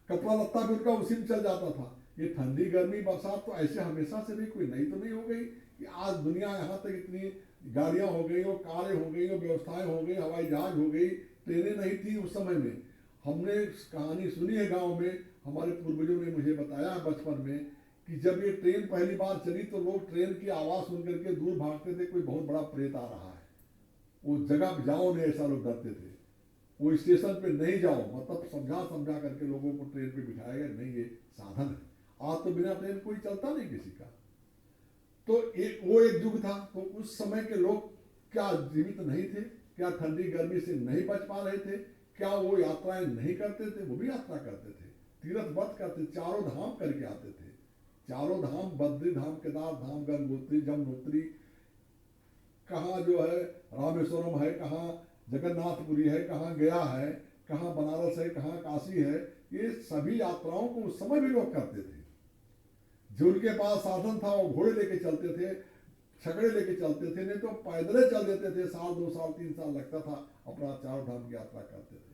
कपड़ा लत्ता भी उनका उसी में चल जाता था। ये ठंडी गर्मी बरसात तो ऐसे हमेशा से भी कोई नई तो नहीं हो गई कि आज दुनिया यहाँ तक इतनी गाड़ियां हो गई हो, कारें हो गई हो, व्यवस्थाएं हो गई, हवाई जहाज हो गई, ट्रेनें नहीं थी उस समय में। हमने कहानी सुनी है गांव में, हमारे पूर्वजों ने मुझे बताया बचपन में कि जब ये ट्रेन पहली बार चली तो लोग ट्रेन की आवाज़ सुन करके दूर भागते थे, कोई बहुत बड़ा प्रेत आ रहा है, वो जगह पे जाओ नहीं, ऐसा लोग डरते थे। वो स्टेशन पे नहीं जाओ, मतलब समझा करके लोगों को ट्रेन पे बिठाया गया, नहीं ये साधन है। आज तो बिना ट्रेन कोई चलता नहीं किसी का। तो वो एक युग था। तो उस समय के लोग क्या जीवित नहीं थे? क्या ठंडी गर्मी से नहीं बच पा रहे थे? क्या वो यात्राएं नहीं करते थे? वो भी यात्रा करते थे, तीर्थ व्रत करते, चारों धाम करके आते थे। चारों धाम, बद्री धाम, केदार धाम, गंगोत्री, जमुनोत्री, कहाँ जो है रामेश्वरम है, कहाँ जगन्नाथपुरी है, कहाँ गया है, कहाँ बनारस है, कहाँ काशी है। ये सभी यात्राओं को उस समय भी लोग करते थे। जिनके पास साधन था वो घोड़े लेके चलते थे, छकड़े लेके चलते थे, नहीं तो पैदल चल देते थे। साल 2 साल 3 साल लगता था, अपना चारों धाम की यात्रा करते थे।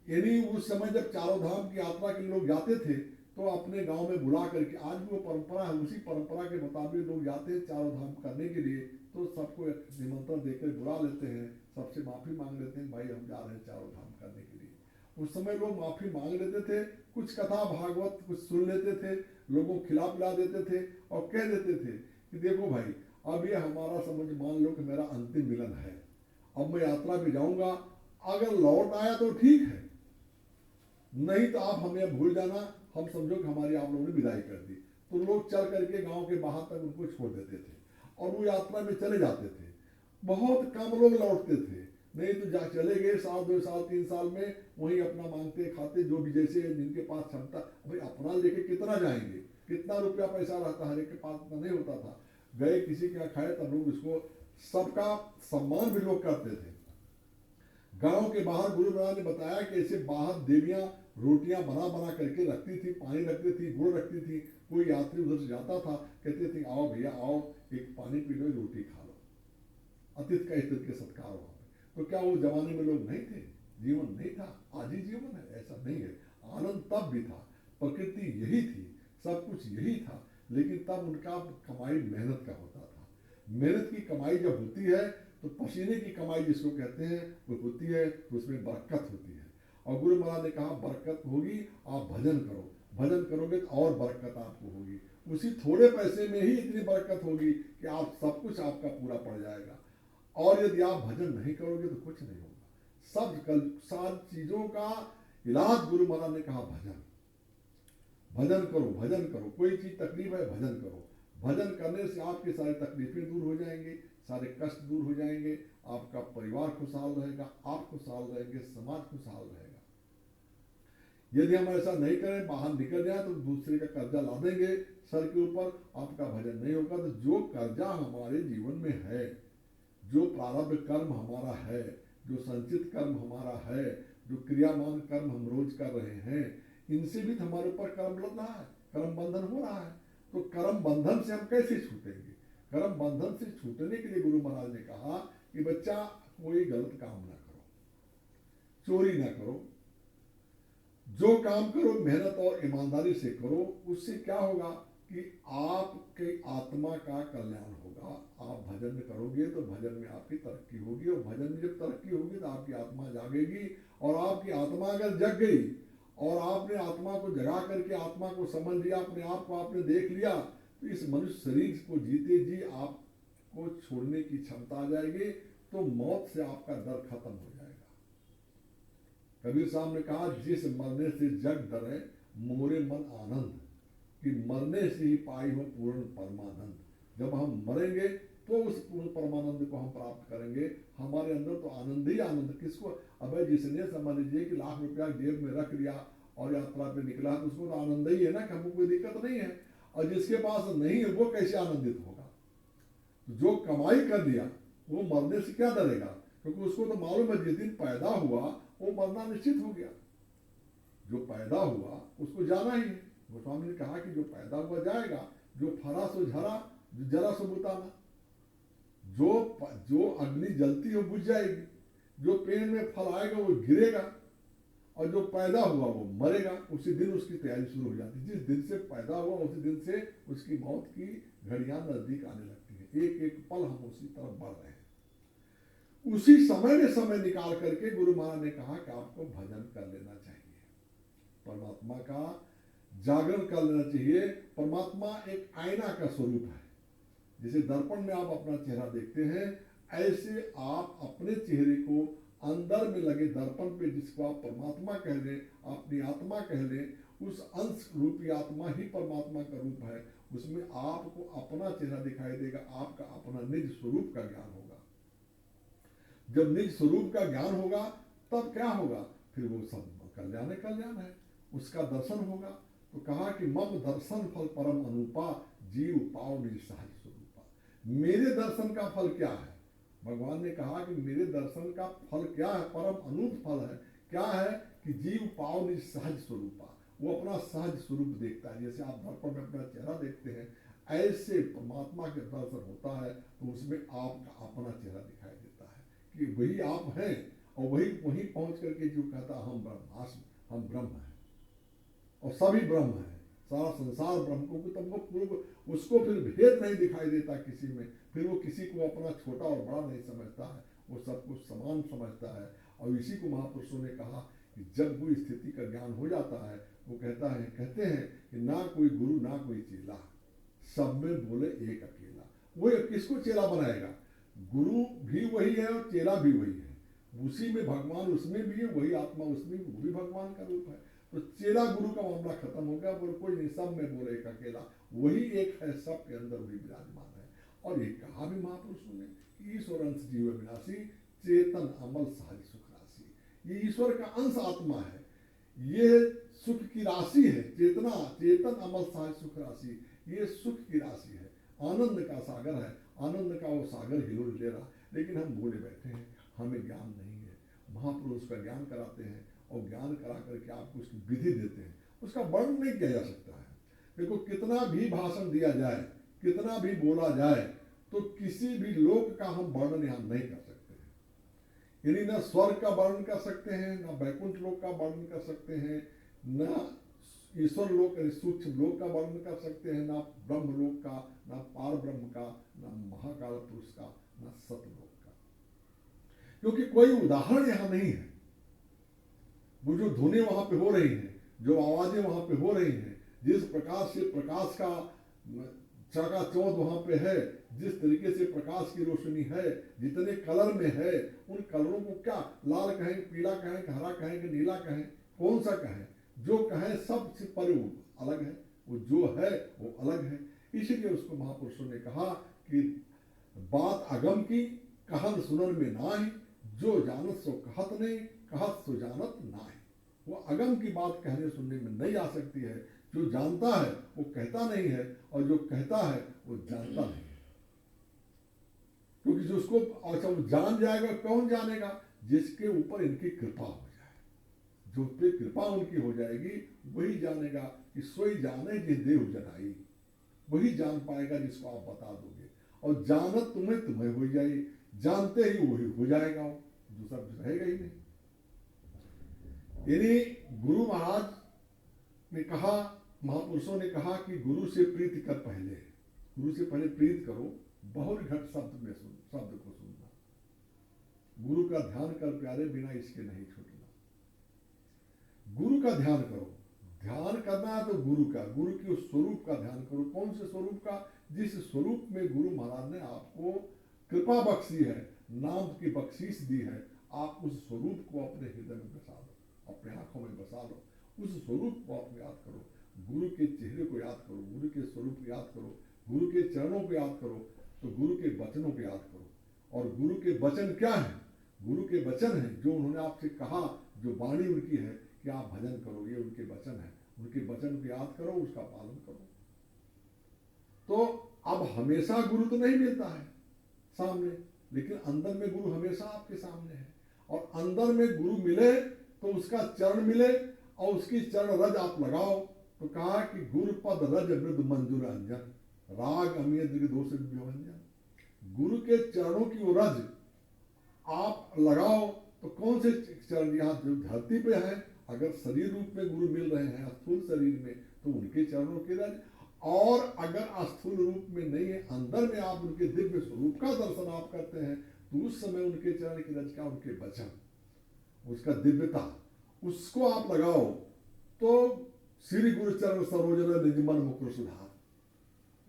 यानी उस समय जब चारों धाम की यात्रा के लोग जाते थे तो अपने गांव में बुला करके, आज भी वो परंपरा है, उसी परंपरा के मुताबिक लोग जाते हैं चारों धाम करने के लिए। तो सबको एक निमंत्रण देकर बुला लेते हैं, सबसे माफी मांग लेते हैं, भाई हम जा रहे हैं चारों धाम करने के लिए। उस समय लोग माफी मांग लेते थे, कुछ कथा भागवत कुछ सुन लेते थे, लोगों को खिला पिला देते थे और कह देते थे कि देखो भाई, अब ये हमारा समझ मान लो कि मेरा अंतिम मिलन है, अब मैं यात्रा पे जाऊंगा, अगर लौट आया तो ठीक है, नहीं तो आप हमें भूल जाना, हम समझो कि हमारी आप लोगों ने विदाई कर दी। तो लोग चल करके गांव के बाहर तक उनको छोड़ देते थे और वो यात्रा में चले जाते थे। बहुत कम लोग लौटते थे, नहीं तो जा चले गए साल 2 साल 3 साल में, वहीं अपना मांगते खाते, जो भी जैसे जिनके पास क्षमता। भाई अपना लेके कितना जाएंगे, कितना रुपया पैसा रहता, हर एक के पास इतना नहीं होता था। गए किसी के यहाँ खाए, तब लोग इसको सबका सम्मान भी लोग करते थे। गांव के बाहर गुरु महाराज ने बताया कि ऐसे बाहर देवियां रोटियां बना बना करके रखती थी, पानी रखती थी, गुड़ रखती थी। कोई यात्री उधर से जाता था, कहते थे आओ भैया आओ, एक पानी पी लो, रोटी खा लो, अतिथि का इस तरह के सत्कार वहां पे। तो क्या वो जमाने में लोग नहीं थे, जीवन नहीं था? आज ही जीवन है, ऐसा नहीं है। आनंद तब भी था, प्रकृति यही थी, सब कुछ यही था, लेकिन तब उनका कमाई मेहनत का होता था। मेहनत की कमाई जब होती है तो पसीने की कमाई जिसको कहते हैं वो होती है, तो उसमें बरकत होती है। और गुरु महाराज ने कहा बरकत होगी, आप भजन करो, भजन करोगे तो और बरकत आपको होगी। उसी थोड़े पैसे में ही इतनी बरकत होगी कि आप सब कुछ आपका पूरा पड़ जाएगा। और यदि आप भजन नहीं करोगे तो कुछ नहीं होगा। सब चीजों का इलाज गुरु महाराज ने कहा भजन, भजन करो, भजन करो। कोई चीज तकलीफ है, भजन करो। भजन करने से आपकी सारी तकलीफें दूर हो जाएंगी, सारे कष्ट दूर हो जाएंगे, आपका परिवार खुशहाल रहेगा, आप खुशहाल रहेंगे, समाज खुशहाल रहेगा। यदि हम ऐसा नहीं करें, बाहर निकल जाए तो दूसरे का कर्जा ला देंगे सर के ऊपर, आपका भजन नहीं होगा। तो जो कर्जा हमारे जीवन में है, जो प्रारब्ध कर्म हमारा है, जो संचित कर्म हमारा है, जो क्रियामान कर्म हम रोज कर रहे हैं, इनसे भी हमारे ऊपर कर्म लग रहा है, कर्म बंधन हो रहा है। तो कर्म बंधन से हम कैसे छूटेंगे? कर्म बंधन से छूटने के लिए गुरु महाराज ने कहा कि बच्चा कोई गलत काम ना करो, चोरी ना करो, जो काम करो मेहनत और ईमानदारी से करो। उससे क्या होगा कि आपके आत्मा का कल्याण होगा। आप भजन करोगे तो भजन में आपकी तरक्की होगी, और भजन में जब तरक्की होगी तो आपकी आत्मा जागेगी। और आपकी आत्मा अगर जग गई और आपने आत्मा को जगा करके आत्मा को समझ लिया, अपने आप को आपने देख लिया, तो इस मनुष्य शरीर को जीते जी आपको छोड़ने की क्षमता आ जाएगी। तो मौत से आपका डर खत्म हो जाएगा। कबीर साहब ने कहा जिस मरने से जग डरे मोरे मन आनंद, कि मरने से ही पाई हो पूर्ण परमानंद। जब हम मरेंगे तो उस पूर्ण परमानंद को हम प्राप्त करेंगे। हमारे अंदर तो आनंद ही आनंद। किसको? अबे जिसने समझ लीजिए कि लाख रुपया जेब में रख लिया और यात्रा पे निकला, तो उसको तो आनंद ही है ना, कि हमको कोई दिक्कत नहीं है। और जिसके पास नहीं है वो कैसे आनंदित होगा? जो कमाई कर लिया वो मरने से क्या डरेगा? क्योंकि उसको तो मालूम है जिस दिन पैदा हुआ वो मरना निश्चित हो गया। जो पैदा हुआ उसको जाना ही है। गोस्वामी ने कहा कि जो पैदा हुआ जाएगा, जो फरा सो झरा, जो जरा सो बुताना। जो अग्नि जलती है वो बुझ जाएगी, जो पेड़ में फल आएगा वो गिरेगा, और जो पैदा हुआ वो मरेगा। उसी दिन उसकी तैयारी शुरू हो जाती है। जिस दिन से पैदा हुआ उसी दिन से उसकी मौत की घड़ियां नजदीक आने लगती है। एक एक पल हम उसी तरफ बढ़ रहे हैं। उसी समय में समय निकाल करके गुरु महाराज ने कहा कि आपको भजन कर लेना चाहिए, परमात्मा का जागरण कर लेना चाहिए। परमात्मा एक आईना का स्वरूप है। जैसे दर्पण में आप अपना चेहरा देखते हैं, ऐसे आप अपने चेहरे को अंदर में लगे दर्पण पे, जिसको आप परमात्मा कह लें, अपनी आत्मा कह लें, उस अंश रूपी आत्मा ही परमात्मा का रूप है। उसमें आपको अपना चेहरा दिखाई देगा, आपका अपना निज स्वरूप का ज्ञान होगा। जब निज स्वरूप का ज्ञान होगा तब क्या होगा, फिर वो सब कल्याण कल्याण है, उसका दर्शन होगा। तो कहा कि मम दर्शन फल परम अनुपा, जीव पाओ निज सहज स्वरूपा। मेरे दर्शन का फल क्या है, भगवान ने कहा कि मेरे दर्शन का फल क्या है, परम अनूप फल है। क्या है कि जीव पाओ निज सहज स्वरूपा, वो अपना सहज स्वरूप देखता है। जैसे आप दर्पण में अपना चेहरा देखते हैं, ऐसे परमात्मा के दर्शन होता है तो उसमें आपका अपना चेहरा दिखाई देता है कि वही आप हैं, और वही वहीं पहुंच करके जो कहता हम ब्रह्मास्म, हम ब्रह्म हैं और सभी ब्रह्म है, सारा संसार ब्रह्म को, तब वो पूर्व उसको फिर भेद नहीं दिखाई देता किसी में, फिर वो किसी को अपना छोटा और बड़ा नहीं समझता है, वो सब कुछ समान समझता है। और इसी को महापुरुषों ने कहा कि जब वो स्थिति का ज्ञान हो जाता है, वो कहते हैं कि ना कोई गुरु ना कोई चेला, सब में बोले एक अकेला। वो किसको चेला बनाएगा, गुरु भी वही है और चेला भी वही है, उसी में भगवान उसमें भी है, वही आत्मा उसमें भी, वो भी भगवान का रूप है। तो चेला गुरु का मामला खत्म हो गया, बोले कोई नहीं, सब में बोले एक अकेला, वही एक है, सब के अंदर वही विराजमान है। और ये कहा भी महापुरुषों ने कि ईश्वर अंश जीव विनाशी, चेतन अमल सहज सुख राशि। ये ईश्वर का अंश आत्मा है, ये सुख की राशि है, चेतना चेतन अमल सहज सुख राशि, ये सुख की राशि है, आनंद का सागर है, आनंद का वो सागर हिलोल ले रहा, लेकिन हम भूले बैठे हैं, हमें ज्ञान नहीं है। महापुरुष का ज्ञान कराते हैं और ज्ञान करा करके आपको उसकी विधि देते हैं, उसका वर्णन नहीं किया जा सकता है। देखो कितना भी भाषण दिया जाए, कितना भी बोला जाए, तो किसी भी लोक का हम वर्णन यहाँ नहीं कर सकते हैं। यानी ना स्वर्ग का वर्णन कर सकते हैं, ना बैकुंठ लोक का वर्णन कर सकते हैं, ना ईश्वर लोक सूक्ष्म लोक का वर्णन कर सकते हैं, ना ब्रह्म लोक का, ना पार ब्रह्म का, ना महाकाल पुरुष का, ना सतलोक का, क्योंकि कोई उदाहरण यहाँ नहीं है। वो जो धुनें वहां पे हो रही हैं, जो आवाजें वहां पे हो रही हैं, जिस प्रकार से प्रकाश का चकाचौंध वहां पे है, जिस तरीके से प्रकाश की रोशनी है, जितने कलर में है, उन कलरों को क्या लाल कहें, पीला कहें, हरा कहें कि नीला कहें, कौन सा कहें, जो कहें सब से पर वो अलग है, वो जो है वो अलग है। इसीलिए उसको महापुरुषों ने कहा कि बात अगम की कहन सुनन में नाही, जो जानत सो कहत नहीं, कहत सो जानत नाही। वो अगम की बात कहने सुनने में नहीं आ सकती है, जो जानता है वो कहता नहीं है, और जो कहता है वो जानता नहीं है। क्योंकि जो उसको अच्छा वो जान जाएगा, कौन जानेगा, जिसके ऊपर इनकी कृपा हो जाए, जो पे कृपा उनकी हो जाएगी वही जानेगा कि सोई जाने जे देव जनाई, वही जान पाएगा जिसको आप बता दोगे। और जानत तुम्हें हो जाए, जानते ही वही हो जाएगा, दूसरा रहेगा ही नहीं। यानी गुरु महाराज ने कहा, महापुरुषों ने कहा कि गुरु से प्रीति कर पहले, गुरु से पहले प्रीत करो, बहुत घट शब्द में शब्द को सुनना, गुरु का ध्यान कर प्यारे, बिना इसके नहीं छूटना। गुरु का ध्यान करो, ध्यान करना है तो गुरु का, गुरु के उस स्वरूप का ध्यान करो। कौन से स्वरूप का, जिस स्वरूप में गुरु महाराज ने आपको कृपा बख्शी है, नाम की बख्शीश दी है, आप उस स्वरूप को अपने हृदय में बसा लो, अपने आंखों में बसा लो, उस स्वरूप को आप याद करो, गुरु के चेहरे को याद करो, गुरु के स्वरूप को याद करो, गुरु के चरणों को याद करो, तो गुरु के वचनों को याद करो। और गुरु के वचन क्या है, गुरु के वचन है जो उन्होंने आपसे कहा, जो वाणी उनकी है कि आप भजन करो, ये उनके वचन है, उनके वचन को याद करो, उसका पालन करो। तो अब हमेशा गुरु तो नहीं मिलता है सामने, लेकिन अंदर में गुरु हमेशा आपके सामने है। और अंदर में गुरु मिले तो उसका चरण मिले और उसकी चरण रज आप लगाओ। तो कहा कि गुरु पद रज मृद मंजूर अंजन, राग अमीय दोष व्यंजन। गुरु के चरणों की वो रज आप लगाओ, तो कौन से चरण, यहाँ जो धरती पे है, अगर शरीर रूप में गुरु मिल रहे हैं स्थूल शरीर में, तो उनके चरणों की रज, और अगर स्थूल रूप में नहीं है, अंदर में आप उनके दिव्य स्वरूप का दर्शन आप करते हैं, तो उस समय उनके चरण की रज का, उनके वचन, उसका दिव्यता, उसको आप लगाओ। तो श्री गुरु चरण सरोज निज मन मुकुर सुधार,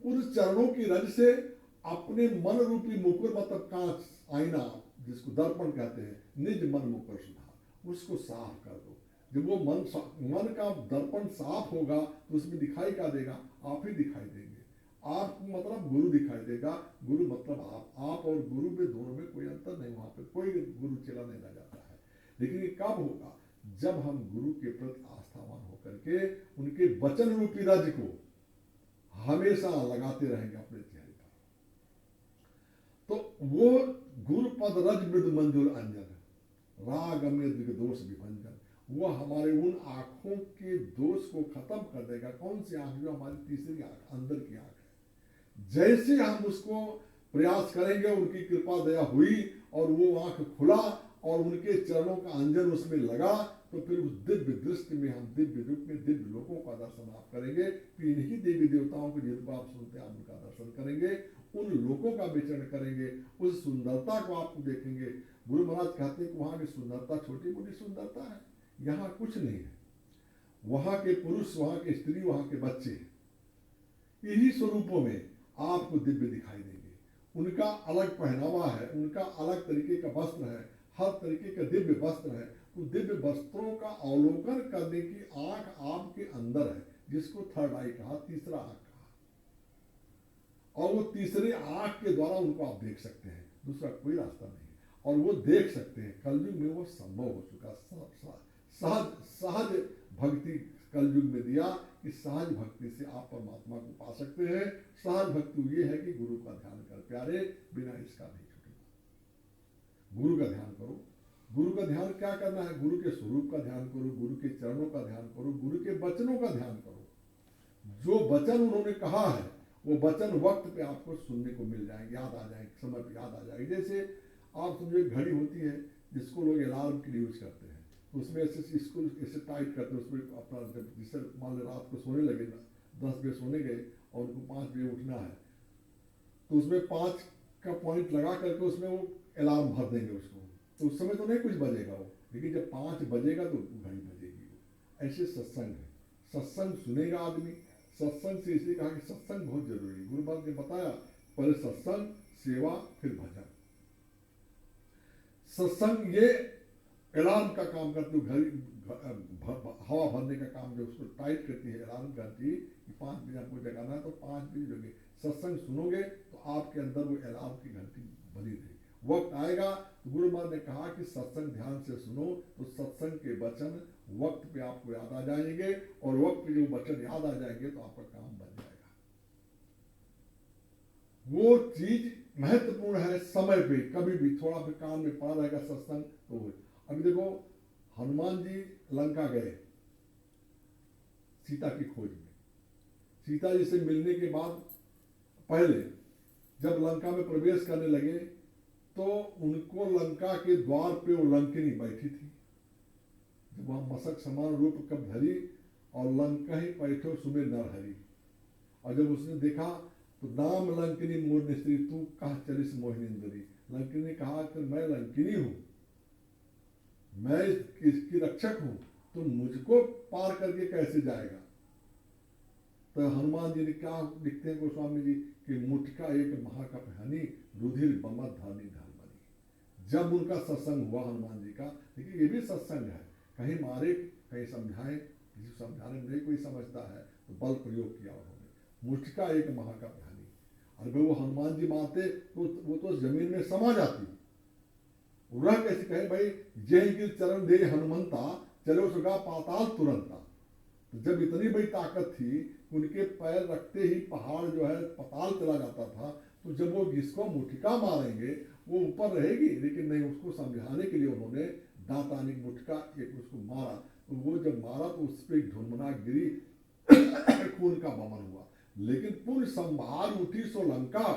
उस चरणों की रज से अपने मन रूपी मुकुर, मतलब कांच, आईना जिसको दर्पण कहते हैं, निज मन मुकुर सुधार, उसको साफ कर दो। जब वो मन का दर्पण साफ होगा तो उसमें दिखाई क्या देगा, आप ही दिखाई देंगे। आप मतलब गुरु दिखाई देगा, गुरु मतलब आप और गुरु में दोनों में कोई अंतर नहीं, वहां पे कोई गुरु चेला नहीं रह जाता है। लेकिन ये कब होगा? जब हम गुरु के प्रति आस्थावान होकर के उनके वचन रूपी रज को हमेशा लगाते रहेंगे अपने चेहरे पर, तो वो गुरु पद रज मृद मंजुल अंजन राग अमृत दोष विभंजन, वो हमारे उन आंखों के दोष को खत्म कर देगा। कौन सी आंख? जो हमारी तीसरी आंख, अंदर की आंख है। जैसे हम उसको प्रयास करेंगे, उनकी कृपा दया हुई और वो आंख खुला और उनके चरणों का अंजन उसमें लगा, तो फिर उस दिव्य दृष्टि में हम दिव्य रूप में दिव्य लोगों का दर्शन आप करेंगे। तो इन्हीं देवी देवताओं को जिनको आप सुनते हैं, आप उनका दर्शन करेंगे, उन लोगों का विचरण करेंगे, उस सुंदरता को आप देखेंगे। गुरु महाराज कहते हैं कि वहां की सुंदरता छोटी मोटी सुंदरता है, यहाँ कुछ नहीं है। वहां के पुरुष, वहां के स्त्री, वहां के बच्चे, इन्हीं स्वरूपों में आपको दिव्य दिखाई देंगे। उनका अलग पहनावा है, उनका अलग तरीके का वस्त्र है, हर तरीके का दिव्य वस्त्र है। तो दिव्य वस्त्रों का अवलोकन करने की आंख आपके अंदर है, जिसको थर्ड आई कहा, तीसरा आंख कहा। और वो तीसरे आंख के द्वारा उनको आप देख सकते हैं, दूसरा कोई रास्ता नहीं है। और वो देख सकते हैं। कलयुग में वो संभव हो चुका। सहज भक्ति कलयुग में दिया कि सहज भक्ति से आप परमात्मा को पा सकते हैं। सहज भक्ति ये है कि गुरु का ध्यान कर प्यारे, बिना इसका नहीं छूटेगा। गुरु का ध्यान करो। गुरु का ध्यान क्या करना है? गुरु के स्वरूप का ध्यान करो, गुरु के चरणों का ध्यान करो, गुरु के वचनों का ध्यान करो। जो वचन उन्होंने कहा है वो वचन वक्त पे आपको सुनने को मिल जाएंगे, याद आ जाएंगे, समय पे याद आ जाएगी। जैसे आप समझो एक घड़ी होती है जिसको लोग अलार्म के लिए यूज करते हैं, तो उसमें ऐसे इसको ऐसे टाइट करते हैं, उसमें अपना जब जिससे मान लो रात को सोने लगे ना, 10 बजे सोने गए और उनको 5 बजे उठना है, तो उसमें 5 का पॉइंट लगा करके उसमें वो अलार्म भर देंगे उसको। तो उस समय तो नहीं कुछ बजेगा वो, लेकिन जब 5 बजेगा तो घड़ी बजेगी। ऐसे सत्संग है, सत्संग सुनेगा आदमी। सत्संग से इसलिए कहा कि सत्संग बहुत जरूरी है। गुरु बाबा ने बताया पहले सत्संग, सेवा, फिर भजन। सत्संग ये अलार्म का काम करती है, घड़ी हवा भरने का काम जो उसको टाइट करती है, अलार्म करती है कि 5 बजे आपको जगाना है तो 5 बजे जगे। सत्संग सुनोगे तो आपके अंदर वो अलार्म की घंटी बनी रहेगी। वक्त आएगा, गुरु महाराज ने कहा कि सत्संग ध्यान से सुनो, तो सत्संग के वचन वक्त पे आपको याद आ जाएंगे, और वक्त पे जो वचन याद आ जाएंगे तो आपका काम बन जाएगा। वो चीज महत्वपूर्ण है। समय पे कभी भी थोड़ा भी कान में पड़ा रहेगा सत्संग तो वो। अभी देखो हनुमान जी लंका गए सीता की खोज में। सीता जी से मिलने के बाद पहले जब लंका में प्रवेश करने लगे तो उनको लंका के द्वार पे वो लंकिनी बैठी थी। जब वहां मसक समान रूप कब धरी और लंका ही बैठो सुबह नरहरी। और जब उसने देखा तो नाम लंकिनी मोर स्त्री तू कहा चलिस मोहिनींद्री। लंकिनी ने कहा कि मैं लंकिनी हूं, मैं इसकी रक्षक हूं, तो मुझको पार करके कैसे जाएगा? तो हनुमान जी ने क्या लिखते हैं गोस्वामी जी कि मुठका एक महाकप हनी रुधिर बमत धनी धर्मनी। जब उनका सत्संग हुआ हनुमान जी का, देखिए ये भी सत्संग है, कहीं मारे कहीं समझाएं, किसी समझाने में नहीं कोई समझता है तो बल प्रयोग किया उन्होंने। मुठका एक महाकप हनी, और वो हनुमान जी मारते तो वो तो जमीन में समा जाती। रह कैसे कहे भाई जय गिर चरण दे हनुमंता चलो सुगा पाताल तुरंता। तो जब इतनी बड़ी ताकत थी उनके पैर रखते ही पहाड़ जो है पताल चला जाता था, तो जब वो जिसको मुठका मारेंगे वो ऊपर रहेगी, लेकिन नहीं, उसको समझाने के लिए उन्होंने दांतानी मुठका एक उसको मारा। तो वो जब मारा तो उस पर ढुनमुना गिरी, खून का बमन हुआ, लेकिन पूर्ण संभार उठी सो लंका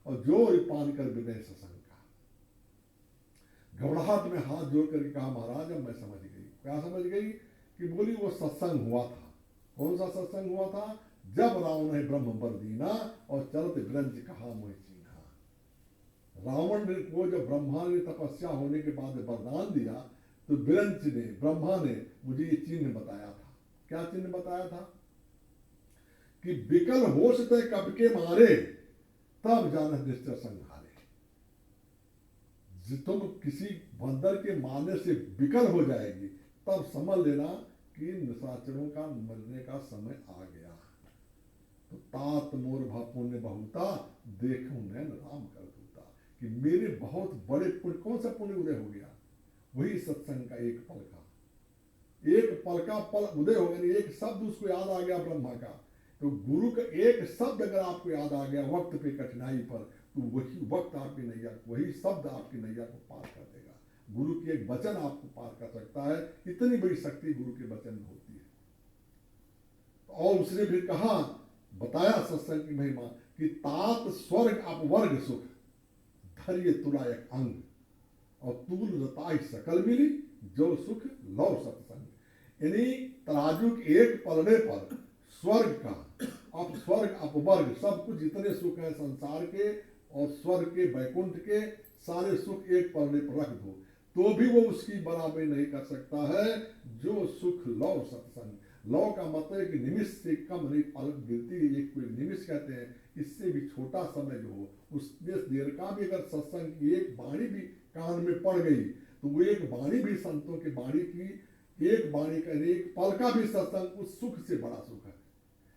और जोर पान कर विनय सशंका। घबराहट में हाथ जोड़ करके कहा महाराज अब मैं समझ गई। क्या समझ गई? कि बोली वो सत्संग हुआ था। कौन सा सत्संग हुआ था? जब रावण ने ब्रह्म बर दीना और चलते ग्रंथ कहा मोह चीन्हा। रावण ने को जब ब्रह्मा ने तपस्या होने के बाद वरदान दिया तो विरंच ने, ब्रह्मा ने मुझे ये चिन्ह बताया था। क्या चिन्ह बताया था? कि विकल होश ते कब के मारे तब जान निश्चय संहारे। तुम किसी बंदर के मारने से विकल हो जाएगी तब समझ लेना कि निशाचरों का मरने का समय आ गया। तो तात मोर भा पुण्य बहुता, देखूं नैन राम कर दूता, कि मेरे बहुत बड़े पुण्य, कौन सा पुण्य उदय हो गया? वही सत्संग का एक पल का, एक पल का पल उदय हो गया, एक शब्द उसको याद आ गया ब्रह्मा का। तो गुरु का एक शब्द अगर आपको याद आ गया वक्त पे कठिनाई पर, तो वही वक्त आपकी नैया, वही शब्द आपकी नैया को पार कर देगा। गुरु की एक वचन आपको पार कर सकता है, इतनी बड़ी शक्ति गुरु के वचन में होती है। और उसने भी कहा, बताया सत्संग की महिमा कि तात स्वर्ग अपवर्ग सुख, धैर्य तुला एक अंग, और तूल रताई सकल मिली, जो सुख लौ सत्संग। यानी तराजू के एक पलड़े पर स्वर्ग का स्वर्ग अपवर्ग सब कुछ, जितने सुख है संसार के और स्वर्ग के वैकुंठ के, सारे सुख एक पलड़े पर रख दो तो भी वो उसकी बराबरी नहीं कर सकता है, जो सुख लौ सत्संग। लौ का मतलब है कि निमिष से कम नहीं, पलक गिरती है, एक कोई निमिष कहते हैं, इससे भी छोटा समय जो हो, उसमें देर का भी अगर सत्संग की एक वाणी भी कान में पड़ गई, तो वो एक वाणी भी संतों की वाणी की, एक वाणी का एक पल का भी सत्संग उस सुख से बड़ा सुख है।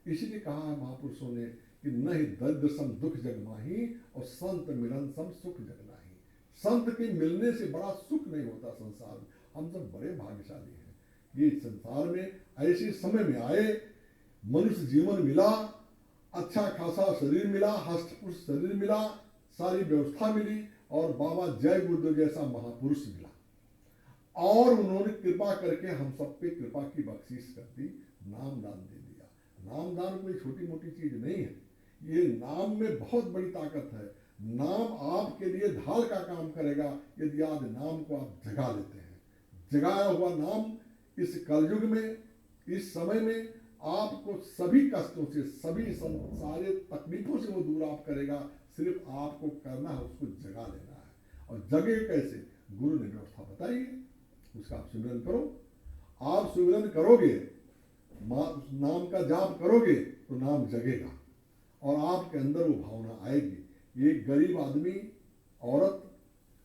इसीलिए कहा है महापुरुषों ने कि नहीं दर्द सम दुख जग माही, और संत मिलन सम सुख जग नाही। संत के मिलने से बड़ा सुख नहीं होता संसार में। हम सब बड़े भाग्यशाली हैं, ये संसार में ऐसे समय में आए, मनुष्य जीवन मिला, अच्छा खासा शरीर मिला, हष्टपुष्ट शरीर मिला, सारी व्यवस्था मिली, और बाबा जय गुरुदेव जैसा महापुरुष मिला, और उन्होंने कृपा करके हम सब पे कृपा की बख्शीश कर दी, नाम दान दे दिया। नाम दान कोई छोटी मोटी चीज नहीं है, ये नाम में बहुत बड़ी ताकत है। नाम आपके लिए ढाल का काम करेगा यदि आज नाम को आप जगा लेते हैं। जगाया हुआ नाम इस कलयुग में, इस समय में आपको सभी कष्टों से, सभी सारे तकलीफों से वो दूर आप करेगा। सिर्फ आपको करना है, उसको जगा लेना है। और जगे कैसे? गुरु ने व्यवस्था बताई है, उसका आप सिमरन करो। आप सिमरन करोगे, नाम का जाप करोगे, तो नाम जगेगा और आपके अंदर वो भावना आएगी। एक गरीब आदमी, औरत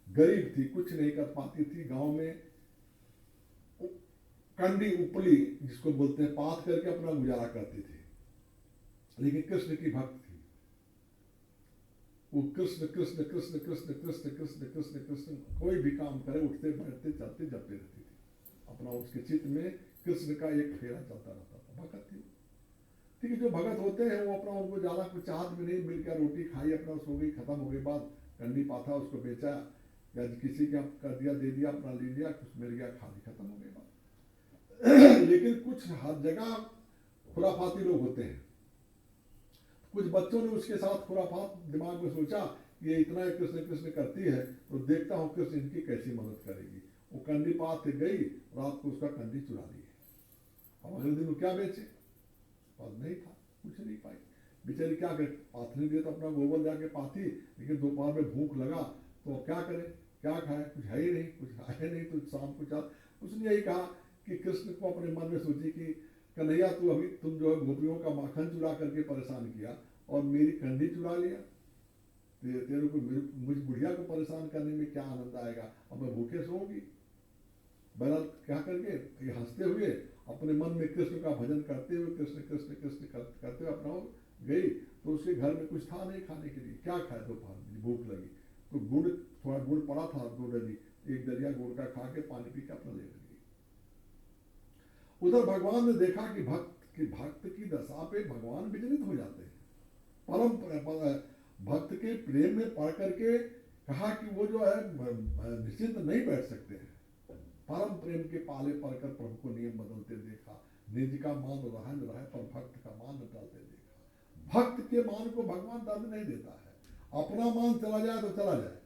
गरीब थी, कुछ नहीं कर पाती थी, गांव में कंडी उपली जिसको बोलते हैं, पात करके अपना गुजारा करती थी, लेकिन कृष्ण की भक्त थी। वो कृष्ण कृष्ण कृष्ण कृष्ण कृष्ण कृष्ण कृष्ण कृष्ण, कोई भी काम करे, उठते बैठते चलते जपते रहती थी अपना। उसके चित्त में कृष्ण का एक फेरा चलता रहता था। भगत थी, ठीक है। जो भगत होते हैं वो अपना, उनको ज्यादा कुछ चाहत में नहीं, मिल गया रोटी खाई, अपना सो गई, खत्म हो गई बात। कंडी पाथा उसको बेचा या किसी का कर दिया, दे दिया, अपना ले लिया, कुछ मिल गया, खा ली, खत्म हो गई बात। लेकिन कुछ हर जगह खुराफाती लोग होते हैं। कुछ बच्चों ने उसके साथ खुराफात दिमाग में सोचा, ये इतना कृष्ण कृष्ण करती है, तो देखता हूँ कृष्ण इनकी कैसी मदद करेगी। वो कंडी पात गई, रात को उसका कंडी चुरा ली। अब अगले दिन वो क्या बेचे? पद नहीं था, कुछ नहीं पाई बेचारी। क्या करे, पाथने दिया तो अपना गोबर जाके पाथी, लेकिन दोपहर में भूख लगा तो क्या करे, क्या खाए, कुछ है ही नहीं, कुछ है नहीं। तो शाम को चार उसने यही कहा कि कृष्ण को अपने मन में सोची कि कन्हैया तू अभी, तुम जो है गोपियों का माखन चुरा करके परेशान किया और मेरी कंडी चुरा लिया, तेरे को मुझ बुढ़िया को परेशान करने में क्या आनंद आएगा? अब मैं भूखे सोऊंगी। बहरहाल क्या करके ये हंसते हुए अपने मन में कृष्ण का भजन करते हुए, कृष्ण कृष्ण कृष्ण करते हुए अपना गई। तो उसके घर में कुछ था नहीं खाने के लिए, क्या खाए? दोपहर में भूख लगी तो गुड़, थोड़ा गुड़ पड़ा था, 2 डली, एक दलिया गुड़ का खा के पानी पी के अपना ले गई। उधर भगवान ने देखा कि भक्त की दशा पे भगवान विचलित हो जाते हैं। परम भक्त के प्रेम में पढ़ करके कहा कि वो जो है निश्चिंत नहीं बैठ सकते हैं। परम प्रेम के पाले पढ़कर प्रभु को नियम बदलते देखा। निज का मान रहा न रहा, पर भक्त का मान न टलते देखा। भक्त के मान को भगवान दर्द नहीं देता है। अपना मान चला जाए तो चला जाए,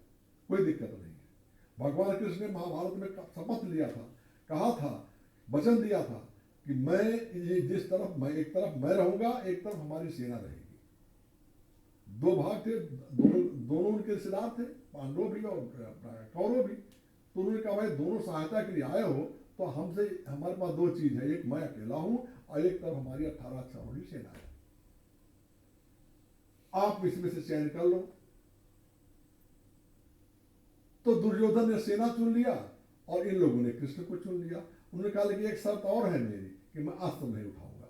कोई दिक्कत नहीं है। भगवान कृष्ण ने महाभारत में शपथ लिया था, कहा था, वचन दिया था कि मैं ये जिस तरफ मैं, एक तरफ मैं रहूंगा, एक तरफ हमारी सेना रहेगी। 2 भाग थे, दोनों उनके रिश्तेदार थे, पांडव भी और कौरव भी। तो उन्होंने कहा भाई दोनों सहायता के लिए आए हो तो हमसे, हमारे पास 2 चीज है, एक मैं अकेला हूं और एक तरफ हमारी 18 करोड़ सेना है, आप इसमें से चयन कर लो। तो दुर्योधन ने सेना चुन लिया और इन लोगों ने कृष्ण को चुन लिया। उन्होंने कहा लेकिन एक शर्त और है मेरी, कि मैं अस्त्र नहीं उठाऊंगा,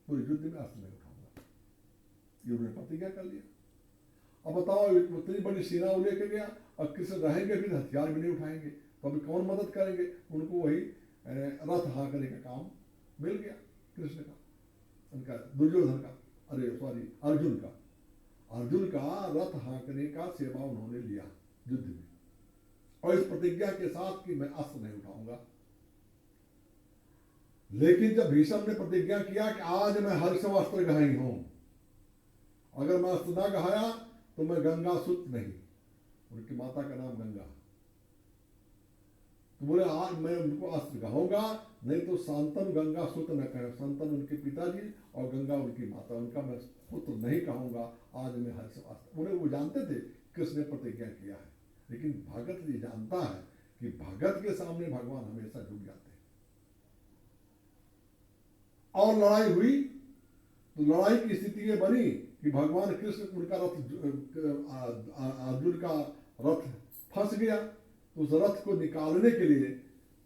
पूरे युद्ध में अस्त्र नहीं उठाऊंगा। ये उन्होंने प्रतिज्ञा कर लिया। अब बताओ, उतनी बड़ी सेना वो लेके गया, अब कृष्ण रहेंगे भी हथियार भी नहीं उठाएंगे, तो अभी कौन मदद करेंगे? उनको वही रथ हाँकने का काम मिल गया कृष्ण का, उनका दुर्योधन का, अरे सॉरी अर्जुन का। अर्जुन का रथ हाँकने का सेवा उन्होंने लिया युद्ध में, और इस प्रतिज्ञा के साथ कि मैं अस्त्र नहीं उठाऊंगा। लेकिन जब भीष्म ने प्रतिज्ञा किया कि आज मैं हर्षवस्त्र गहाई हूं, अगर मैं अस्त्र न गहाया तो मैं गंगा सुत नहीं, उनकी माता का नाम गंगा, तो बोले आज मैं उनको अस्त्र गहाऊंगा, नहीं तो शांतन गंगा सुत न कहे, शांतन उनके पिताजी और गंगा उनकी माता, उनका मैं पुत्र नहीं कहूंगा, आज मैं हर्षवस्त्र। उन्हें वो जानते थे कृष्ण ने प्रतिज्ञा किया है, लेकिन भगत ये जानता है कि भगत के सामने भगवान हमेशा झुक जाते हैं। और लड़ाई हुई तो लड़ाई की स्थिति ये बनी कि भगवान कृष्ण उनका रथ, अर्जुन का रथ फंस गया, तो उस रथ को निकालने के लिए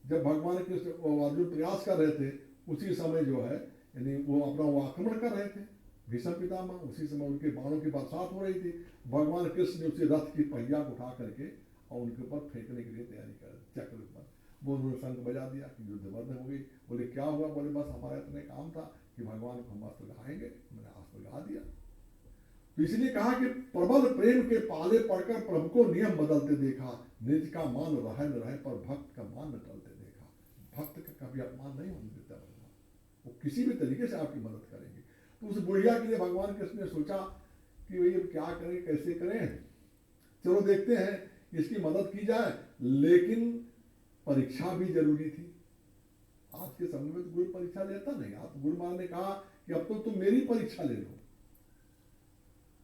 जब भगवान कृष्ण अर्जुन प्रयास कर रहे थे, उसी समय जो है यानी वो अपना वो आक्रमण कर रहे थे भीष्म पितामह, उसी समय उनके बाणों की बरसात हो रही थी। भगवान कृष्ण ने उसी रथ की पहिया को उठा करके और उनके ऊपर फेंकने के लिए तैयारी कर, चक्र पर वो उन्होंने शंख बजा दिया कि युद्ध बंद हो गई। बोले क्या हुआ? बोले बस हमारा इतने काम था कि भगवान को हम अस्त्र गहाएंगे, मैंने अस्त्र गहा दिया। तो इसलिए कहा कि प्रबल प्रेम के पाले पड़कर प्रभु को नियम बदलते देखा, निज का मान रहे न रहे पर भक्त का मान न टलते देखा। भक्त का कभी अपमान नहीं होने देता भगवान, वो किसी भी तरीके से आपकी मदद करेंगे। तो उस बुढ़िया के लिए भगवान कृष्ण ने सोचा कि भाई अब क्या करें, कैसे करें, चलो देखते हैं इसकी मदद की जाए। लेकिन परीक्षा भी जरूरी थी। आज के समय में तो गुरु परीक्षा लेता नहीं। आप गुरु महाराज ने कहा कि अब तो तुम मेरी परीक्षा ले लो,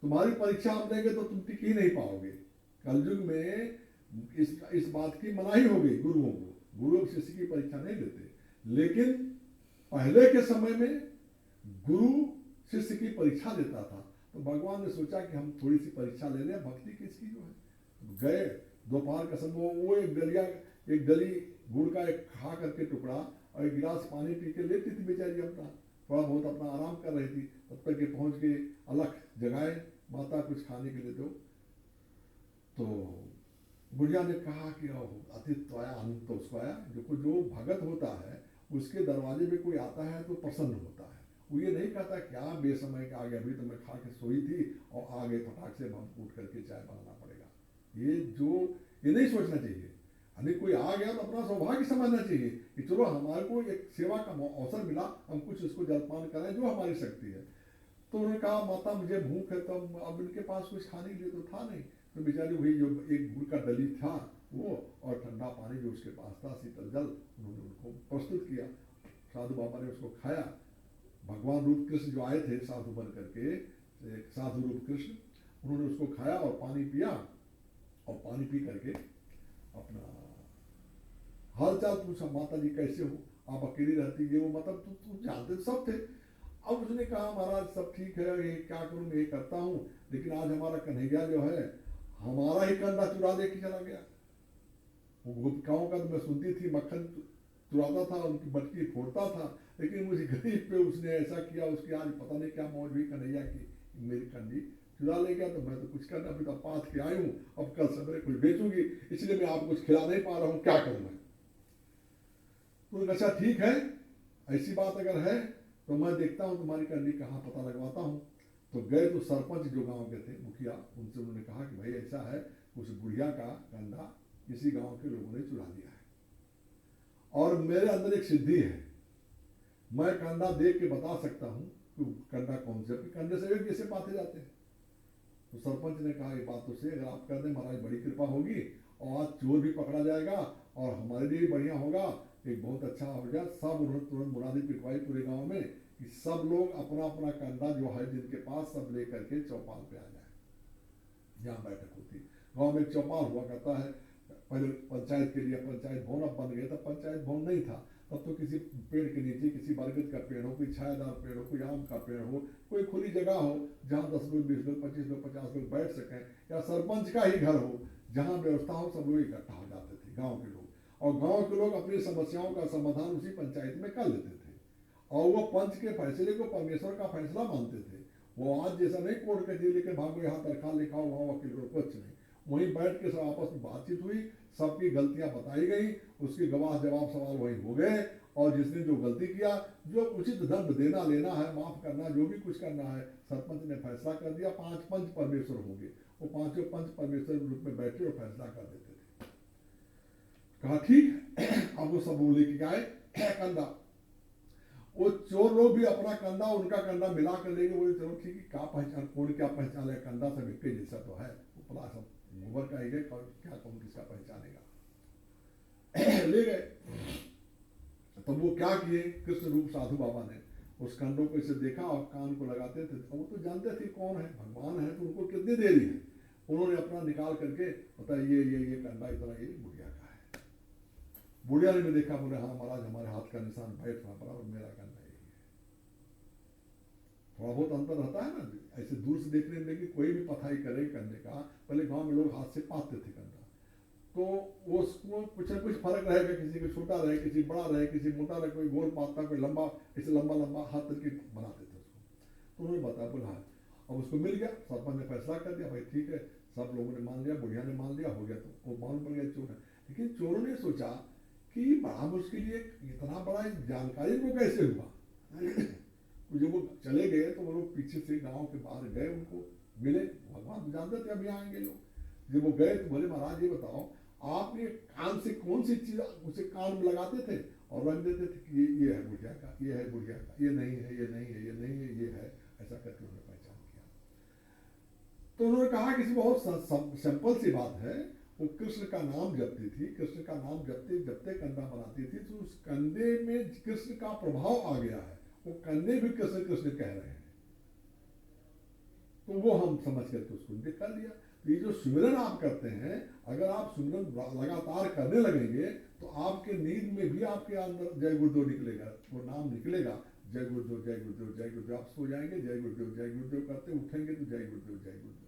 तुम्हारी परीक्षा हम लेंगे तो तुम टिक ही नहीं पाओगे। कलयुग में इस बात की मनाही हो गई गुरुओं को, गुरु शिष्य की परीक्षा नहीं लेते। लेकिन पहले के समय में गुरु शिष्य की परीक्षा लेता था, तो भगवान ने सोचा कि हम थोड़ी सी परीक्षा ले लें भक्ति किसकी जो है। गए दोपहर का समय, वो एक डली गुड़ का एक खा करके टुकड़ा और एक गिलास पानी पी के लेती थी बेचारी, अपना थोड़ा बहुत अपना आराम कर रही थी। तब तक के पहुंच के अलख जगाए, माता कुछ खाने के लिए दो। तो बुढ़िया ने कहा कि अतिथि आया आनंद तो उसको आया। जो भगत होता है उसके दरवाजे में कोई आता है तो प्रसन्न होता है। वो ये नहीं कहता क्या बेसमय के आ गया, अभी तो मैं खा के सोई थी और आ गए फटाक से हम उठ करके चाय बनाना पड़ेगा। ये नहीं सोचना चाहिए। यानी कोई आ गया तो अपना सौभाग्य समझना चाहिए कि चलो हमारे को एक सेवा का अवसर मिला, हम कुछ इसको जलपान करें जो हमारी शक्ति है। तो उन्होंने कहा माता मुझे भूख है, तो अब इनके पास कुछ खाने के लिए तो था नहीं। तो बेचारी वही जो एक गुड़ का डली था वो और ठंडा पानी जो उसके पास था, शीतल जल, उन्होंने उनको प्रस्तुत किया। साधु बाबा ने उसको खाया। भगवान रूप कृष्ण जो आए थे साधु बन करके, साधु रूप कृष्ण, उन्होंने उसको खाया और पानी पिया। और पानी पी करके अपना हाल चाल पूछा, माता जी कैसे हो, आप अकेली रहती है, वो मतलब तुम जानते सब थे। अब उसने कहा महाराज सब ठीक है, ये क्या करूँ, ये करता हूँ, लेकिन आज हमारा कन्हैया जो है हमारा ही कंधा चुरा दे के चला गया। वो गोपिकाओं का तो मैं सुनती थी मक्खन चुराता था, उनकी मटकी फोड़ता था, लेकिन मुझे गरीब पे उसने ऐसा किया, उसकी आज पता नहीं क्या मौज हुई कन्हैया की, मेरी कंधी चुरा ले गया। तो मैं तो कुछ करना, अभी तो पाथ के आई हूँ, अब कल सवेरे कुछ बेचूंगी, इसलिए मैं आपको कुछ खिला नहीं पा रहा हूँ, क्या करूँ मैं। तो अच्छा ठीक है, ऐसी बात अगर है तो मैं देखता हूँ तुम्हारी कंधी कहाँ, पता लगवाता हूँ। तो गए तो सरपंच जो गांव के थे, मुखिया, उनसे उन्होंने कहा कि भाई ऐसा है, उस बुढ़िया का कंधा किसी गांव के लोगों ने चुरा लिया है और मेरे अंदर एक सिद्धि है, मैं कंधा देख के बता सकता हूँ कि कंधा कौन से, कंधे से एक जैसे पाते जाते हैं। तो सरपंच ने कहा ये बात तो सही, अगर आप कर दें महाराज बड़ी कृपा होगी और आज चोर भी पकड़ा जाएगा और हमारे लिए भी बढ़िया होगा, एक बहुत अच्छा हो गया। सब उन्होंने तुरंत मुनादी पिटवाई पूरे गांव में कि सब लोग अपना अपना कंधा जो है जिनके पास सब लेकर के चौपाल पे आ जाए, जहाँ बैठक होती। गांव में एक चौपाल हुआ करता है, पहले पंचायत के लिए पंचायत भवन अब बन गया था, पंचायत भवन नहीं था तब तो किसी पेड़ के नीचे, किसी बरगद का पेड़ हो, कोई छायादार पेड़ हो, कोई आम का पेड़ हो, कोई खुली जगह हो जहाँ 10 लोग 20 लोग 25 लोग 50 लोग बैठ सकें, या सरपंच का ही घर हो जहाँ व्यवस्था हो, सब लोग इकट्ठा हो जाते थे गाँव के लोग। और गांव के लोग अपनी समस्याओं का समाधान उसी पंचायत में कर लेते थे और वो पंच के फैसले को परमेश्वर का फैसला मानते थे। वो आज जैसा नहीं कोर्ट कचहरी लेके भागो, यहाँ तनख्वाह लिखाओ वहाँ वकील करो, कुछ नहीं। वहीं बैठ के सब आपस में बातचीत हुई, सबकी गलतियां बताई गई, उसके गवाह जवाब सवाल वहीं हो गए, और जिसने जो गलती किया, जो उचित दंड देना लेना है, माफ करना, जो भी कुछ करना है, सरपंच ने फैसला कर दिया। 5 पंच परमेश्वर होंगे, वो 5 पंच परमेश्वर के रूप में बैठे और फैसला कर देते थे। कहा ठीक। अब वो सब वो लेके आए कंधा, वो चोर लोग भी अपना कंधा उनका कंधा मिला कर लेंगे, बोले चलो ठीक है, क्या पहचान, कौन क्या पहचान है, कंधा सब एक जैसा तो है, पला सब गोबर का ही गए, क्या कौन किसका पहचानेगा। ले गए। तो वो क्या किए, कृष्ण रूप साधु बाबा ने उस कंधों को इसे देखा और कान को लगाते थे, वो तो जानते थे कौन है, भगवान है, तो उनको कितनी देरी है। उन्होंने अपना निकाल करके पता ये कंधा इतना, ये बुढ़िया का है। बुढ़िया ने भी देखा, बोले हाँ महाराज, हमारे हाथ का निशान बैठ रहा बराबर, मेरा कंधा यही है। थोड़ा बहुत अंतर रहता है ना, ऐसे दूर से देखने में, लेकिन कोई भी पथाई करे कंधे का, पहले गांव में लोग हाथ से पाते थे कंधा, तो उसको कुछ न कुछ फर्क रहेगा, किसी को छोटा रहे, किसी बड़ा रहे, किसी मोटा रहे, कोई गोल पाता, कोई लंबा, ऐसे लंबा लंबा हाथ करके बनाते थे उसको। तो उन्होंने बताया, बोला हाँ, अब उसको मिल गया, सरपंच ने फैसला कर दिया, भाई ठीक है, सब लोगों ने मान लिया, बुढ़िया ने मान लिया, हो गया, तो वो मालूम पड़ गया चोर है। लेकिन चोरों ने सोचा कि बड़ा मुश्किल, ये इतना बड़ा जानकारी को कैसे हुआ। तो जब वो चले गए तो वो लोग पीछे से गांव के बाहर गए, उनको मिले, भगवान तो जानते थे अभी आएंगे लोग। जब वो गए तो बोले महाराज ये बताओ, आप ये कान से कौन सी चीज उसे कान में लगाते थे और रख देते थे कि ये है बुढ़िया का, ये है बुढ़िया का, ये नहीं है, ये नहीं है, ये नहीं है, ये है, ऐसा करके उन्होंने पहचान किया। तो उन्होंने कहा कि बहुत सिंपल सी बात है, वो कृष्ण का नाम जपती थी, कृष्ण का नाम जपते जपते कंधा बनाती थी, तो उस कंधे में कृष्ण का प्रभाव आ गया है, वो कंधे भी कृष्ण कृष्ण कह रहे हैं। तो वो हम समझ करके उसको कर लिया। ये जो सिमरन आप करते हैं, अगर आप सिमरन लगातार करने लगेंगे तो आपके नींद में भी आपके अंदर जय गुरुदेव निकलेगा, वो नाम निकलेगा, जय गुरुदेव जय गुरुदेव जय गुरुदेव। आप सो जाएंगे जय गुरुदेव करते, उठेंगे तो जय गुरुदेव जय गुरुदेव।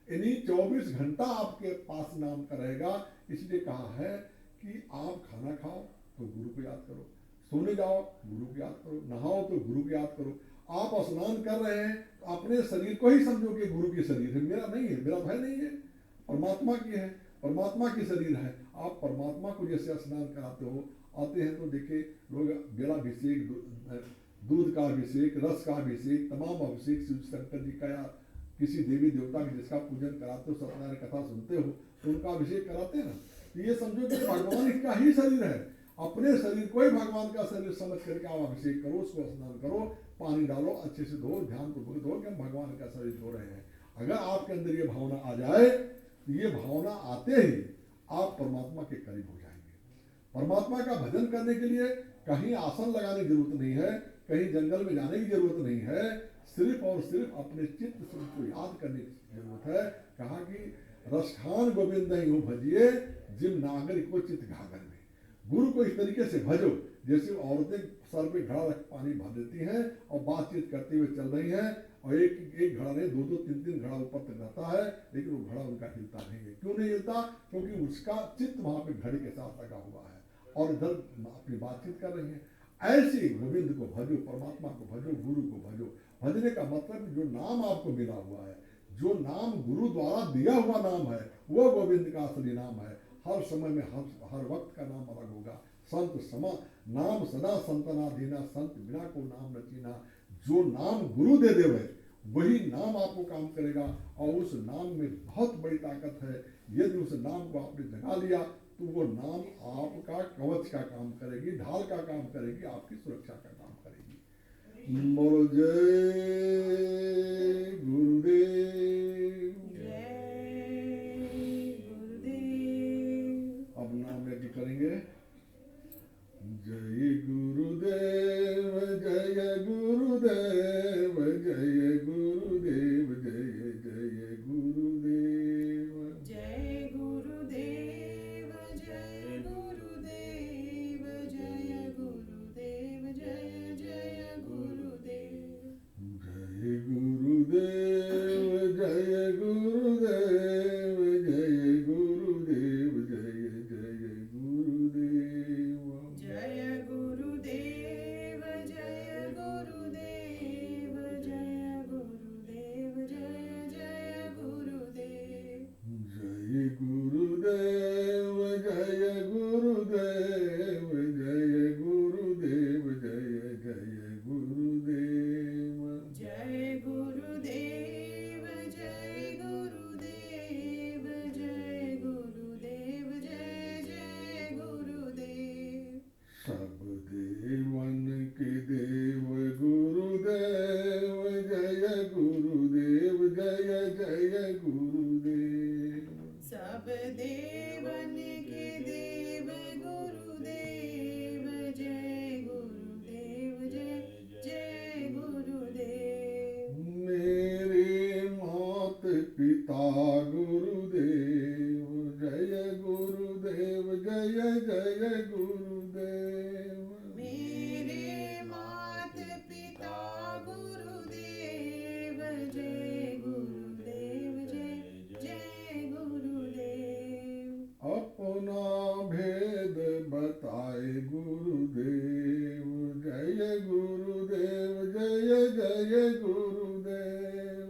यानी 24 घंटा आपके पास नाम का रहेगा। इसलिए कहा है कि आप खाना खाओ तो गुरु को याद करो, सोने जाओ गुरु को याद करो, नहाओ तो गुरु को याद करो। आप स्नान कर रहे हैं तो अपने शरीर को ही समझो कि गुरु की शरीर है, मेरा नहीं है, मेरा भय नहीं है, परमात्मा की है, परमात्मा की शरीर है। आप परमात्मा को जैसे स्नान कराते हो, आते हैं तो देखिए लोग बेलाभिषेक, दूध का अभिषेक, रस का अभिषेक, तमाम अभिषेक शिव शंकर जी का या किसी देवी देवता के जिसका पूजन कराते हो, सत्यनारायण कथा सुनते हो तो उनका अभिषेक कराते हैं ना। तो ये समझो कि भगवान का ही शरीर है, अपने शरीर को ही भगवान का शरीर समझ करके आप अभिषेक करो, उसको स्नान करो, पानी डालो, अच्छे से धो, ध्यान पूर्वक धो कि हम भगवान का शरीर धो रहे हैं। अगर आपके अंदर ये भावना आ जाए तो ये भावना आते ही आप परमात्मा के करीब हो जाएंगे। परमात्मा का भजन करने के लिए कहीं आसन लगाने की जरूरत नहीं है, कहीं जंगल में जाने की जरूरत नहीं है, सिर्फ और सिर्फ अपने चित्त स्वरूप को याद करने की जरूरत है। कहा कि रसखान गोविंद ही भजिए, जिम नागरिक को चित्त घाघर में। गुरु को इस तरीके से भजो जैसे औरतें सर पे घड़ा रख पानी भर देती हैं और बातचीत करते हुए चल रही हैं, और एक घड़ा नहीं, 2-2, 3-3 घड़ा ऊपर तक रहता है, लेकिन वो घड़ा उनका हिलता नहीं है। क्यों नहीं हिलता? क्योंकि उसका चित्त वहां पे घड़ी के साथ लगा हुआ है और इधर अपनी बातचीत कर रही है। ऐसे गोविंद को भजो, परमात्मा को भजो, गुरु को भजो। भजने का मतलब जो नाम आपको मिला हुआ है, जो नाम गुरु द्वारा दिया हुआ नाम है, वो गोविंद का असली नाम है। हर समय में हर वक्त का नाम अलग होगा। संत समा नाम सदा संतना दीना, संत बिना को नाम न चीना। जो नाम गुरु दे देवे वही नाम आपको काम करेगा, और उस नाम में बहुत बड़ी ताकत है। यदि उस नाम को आपने जगा लिया तो वो नाम आपका कवच का काम करेगी, ढाल का काम करेगी, आपकी सुरक्षा का काम करेगी। बोलो जय गुरुदेव। अब नाम यज्ञ करेंगे। जय गुरुदेव जय गुरुदेव जय गुरुदेव जय जय गुरुदेव। जय गुरुदेव जय गुरुदेव जय गुरुदेव जय जय गुरुदेव। जय गुरुदेव जय गुरुदेव जय गुरुदेव जय जय गुरुदेव। जय गुरुदेव जय गुरुदेव जय गुरुदेव पिता गुरुदेव जय गुरुदेव जय जय गुरुदेव। मेरे मात पिता गुरुदेव जय गुरुदेव जय जय गुरुदेव। अपना भेद बताए गुरुदेव जय गुरुदेव जय जय गुरुदेव।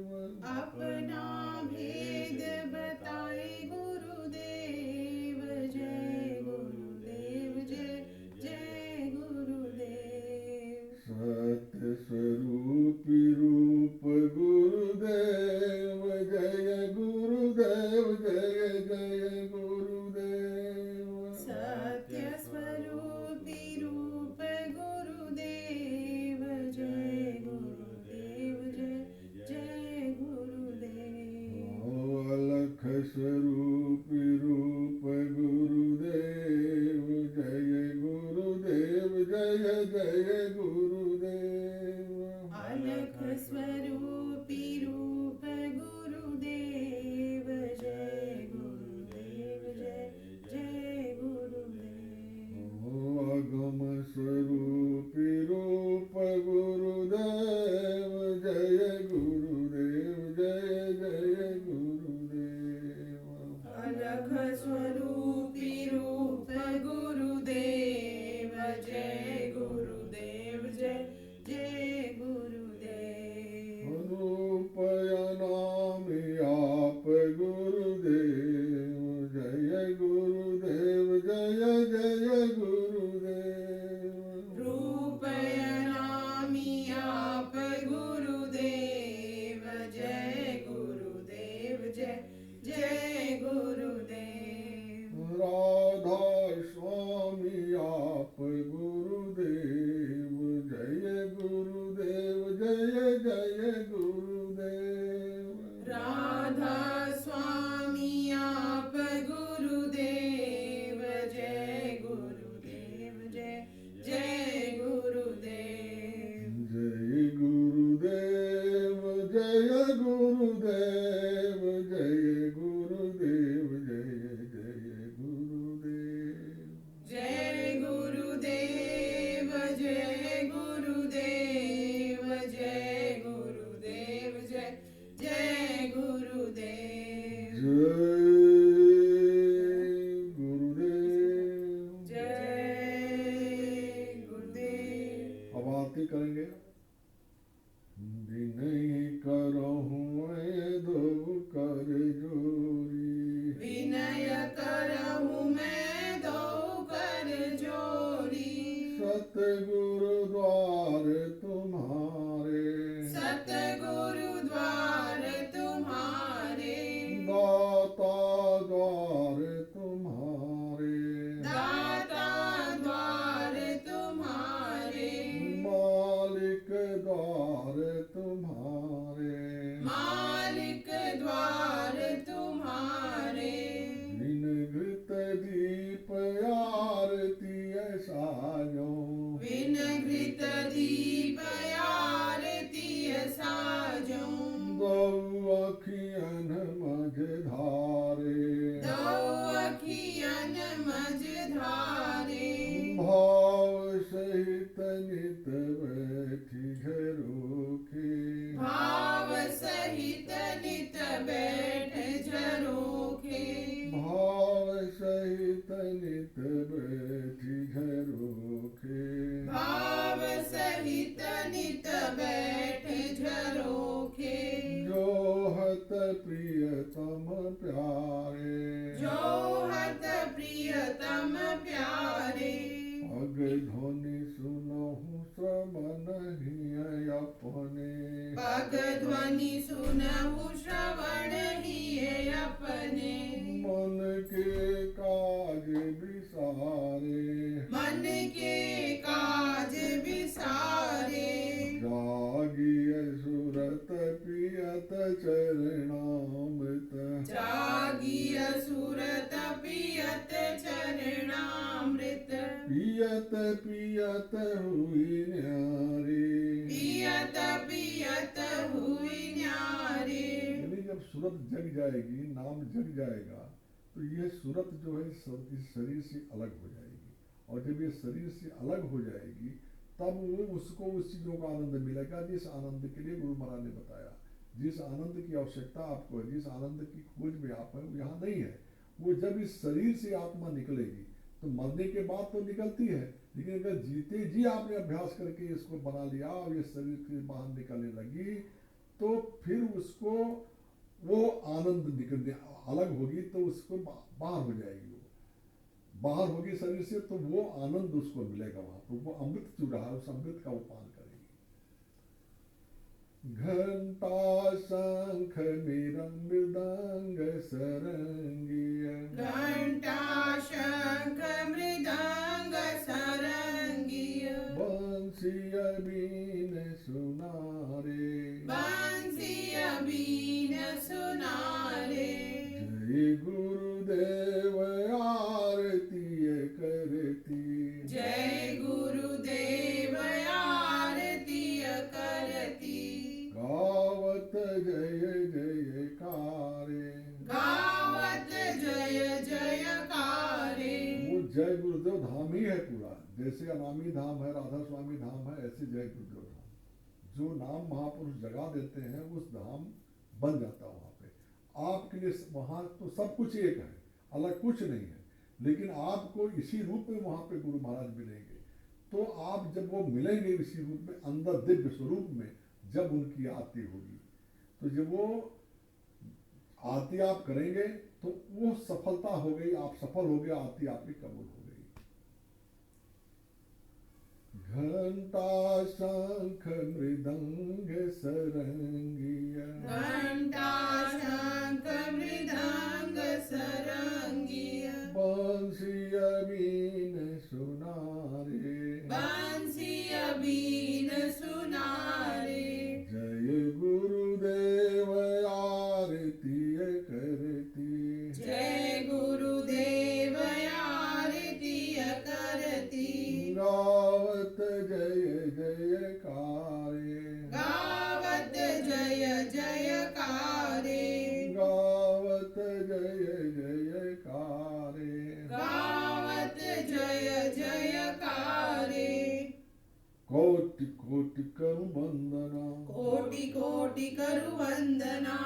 अपना भेद बताए गुरुदेव जय गुरुदेव जय जय गुरुदेव। सत्य स्वरूपी रूप गुरुदेव जय गुरुदेव जय जय गुरुदेव। सत्य स्वरूपी रूप गुरुदेव जय गुरुदेव जय जय गुरुदेव। अलख स्वरूपी रूप गुरुदेव जय गुरुदेव जय जय गुरुदेव। अलख स्वरूपी रूप गुरुदेव जय गुरुदेव जय जय गुरुदेव। अगम स्वरूपी रूप गुरुदेव जय गुरुदेव जय जय गुरुदेव। अलख स्वरूपी रूप गुरुदेव जय गुरुदेव जय जय गुरुदेव। अनुपयनामि आप गुरुदेव जय गुरुदेव जय जय गुरुदेव। रूपयनामि आप गुरुदेव जय गुरुदेव जय जय गुरुदेव। राधा स्वामी आप गुरुदेव जय गुरुदेव जय जय गुरुदेव। राधा स्वामी आप गुरुदेव जय गुरुदेव जय जय गुरुदेव। जय गुरुदेव जय गुरुदेव जय गुरुदेव जय जय गुरुदेव। जय गुरुदेव जय गुरुदेव जय गुरुदेव जय जय गुरुदेव। जय गुरुदेव। जय गुरुदेव। अब आरती करेंगे। विनय करहूँ मैं दो कर जोरी। विनय करहूँ मैं दो कर जोरी। सतगुरु द्वार तुम्हारे। सतगुरु द्वार तुम्हारे। दाता द्वार तुम्हारे। दाता द्वार तुम्हारे। मालिक द्वार तुम्हारे। मालिक द्वार तुम्हारे। विनघृत दीप आरती साजो। विनघृत दीप आरती साजो। दौ अखियन मझ धारे। दो अखियन मझ धारे। भाव सहित नित बैठी झरोखे। भाव सहित नित बैठ झरोखे। भाव सहित नित बैठी झरोखे। भाव सहित नित बैठ झरोखे। जो हत प्रियतम प्यारे। जोहत प्रियतम प्यारे। अग ध्वनि सुनहु श्रवण ही अपने। पग ध्वनि सुनहु श्रवण ही अपने। मन के काज विसारे। मन के काज विसारे। जागिय सुरत पियत चरणामृत। जागिय सुरत पियत चरणामृत। पियत पियत हुई न्यारी। पियत पियत हुई न्यारी। यानी जब सूरत जग जाएगी, नाम जग जाएगा, तो ये सूरत जो है इस शरीर से अलग हो जाएगी। और जब ये शरीर से अलग हो जाएगी तब वो उसको उस चीज़ों का आनंद मिलेगा जिस आनंद के लिए गुरु महाराज ने बताया। जिस आनंद की आवश्यकता आपको है, जिस आनंद की खोज में आप है, वो यहाँ नहीं है। वो जब इस शरीर से आत्मा निकलेगी, तो मरने के बाद तो निकलती है, लेकिन अगर जीते जी आपने अभ्यास करके इसको बना लिया और ये शरीर से बाहर निकलने लगी, तो फिर उसको वो आनंद निकलने अलग होगी, तो उसको बाहर हो जाएगी, वो बाहर होगी शरीर से, तो वो आनंद उसको मिलेगा वहां पर। वो अमृत जो रहा है उस अमृत का वो पान करेगी। घंटा शंख मृदंग सरंगिया, घंटा शंख मृदंग सरंगिया, बंसिया बीन सुनारे, बंसिया बीन सुनारे। जय गुरुदेव आरती करती, जय गुरुदेव आरती करती, गावत जय जयकारे, गावत जय जयकारे। वो जय गुरुदेव धाम ही है पूरा। जैसे अनामी धाम है, राधा स्वामी धाम है, ऐसे जय गुरुदेव धाम। जो नाम महापुरुष जगा देते हैं उस धाम बन जाता है वहाँ पे। आपके लिए वहाँ तो सब कुछ एक है, अलग कुछ नहीं है, लेकिन आपको इसी रूप में वहाँ पे गुरु महाराज मिलेंगे। तो आप जब वो मिलेंगे इसी रूप में, अंदर दिव्य स्वरूप में, जब उनकी आरती होगी, तो जब वो आरती आप करेंगे तो वो सफलता हो गई, आप सफल हो गए, आरती आपकी कबूल हो गई। घंटा शंख मृदंग सरंगिया, घंटा शंख मृदंग सरंगिया, बंसिया बीन सुनारे, बंसिया बीन सुनारे। जय गुरुदेव आरती करती, जय गुरुदेव आरती करती, गावत जय जयकारे, गावत जय जयकारे, गावत जय जयकारे। गावत जय जयकारे। कोटि कोटि करु वंदना, कोटि कोटि करु वंदना,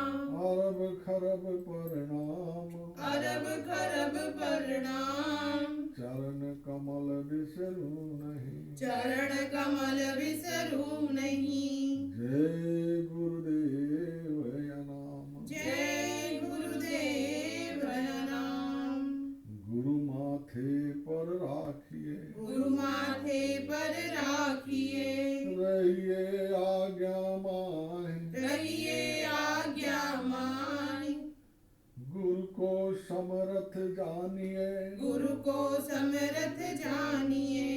अरब खरब प्रणाम, अरब खरब प्रणाम। चरण कमल बिसरू नहीं, चरण कमल बिसरू नहीं। जय गुरुदेव नाम, जय गुरुदेव नाम। गुरु माथे पर राखिए, गुरु माथे पर राखिए, रहिए आज्ञा माहे, रहिए आज्ञा माही। गुरु को समर्थ जानिए, गुरु को समर्थ जानिए,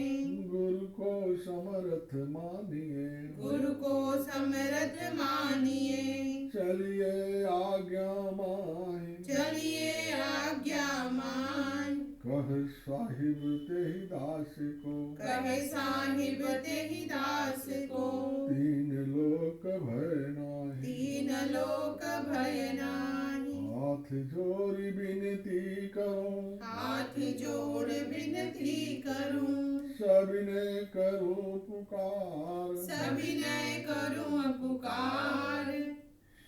गुरु को समर्थ मानिए, गुरु को समर्थ मानिए। चलिए आज्ञा माहे, चलिए आज्ञा मान। कह साहिब तेहि दास को, कहे साहिब तेहि दास को, तीन लोक भय नाहि। तीन लोक भय नाही। हाथ जोड़ी विनती करूं, हाथ जोड़ विनती करूं, सविनय करूं पुकार, सविनय करूं पुकार।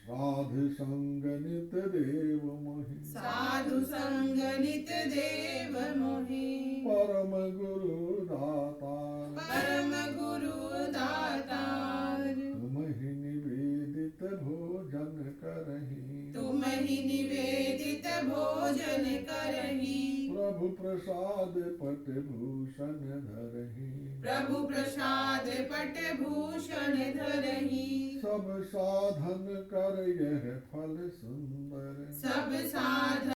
साधु संग नित देव मोहि, साधु संग नित देव मोहि। परम गुरु दातार, परम गुरु दातार। तुम ही निवेदित भोजन करहि, तुम ही निवेदित भोजन करहि। प्रभु प्रसाद पट भूषण धरहि, प्रभु प्रसाद पट भूषण धरहि। सब साधन कर यह फल सुंदर, सब सा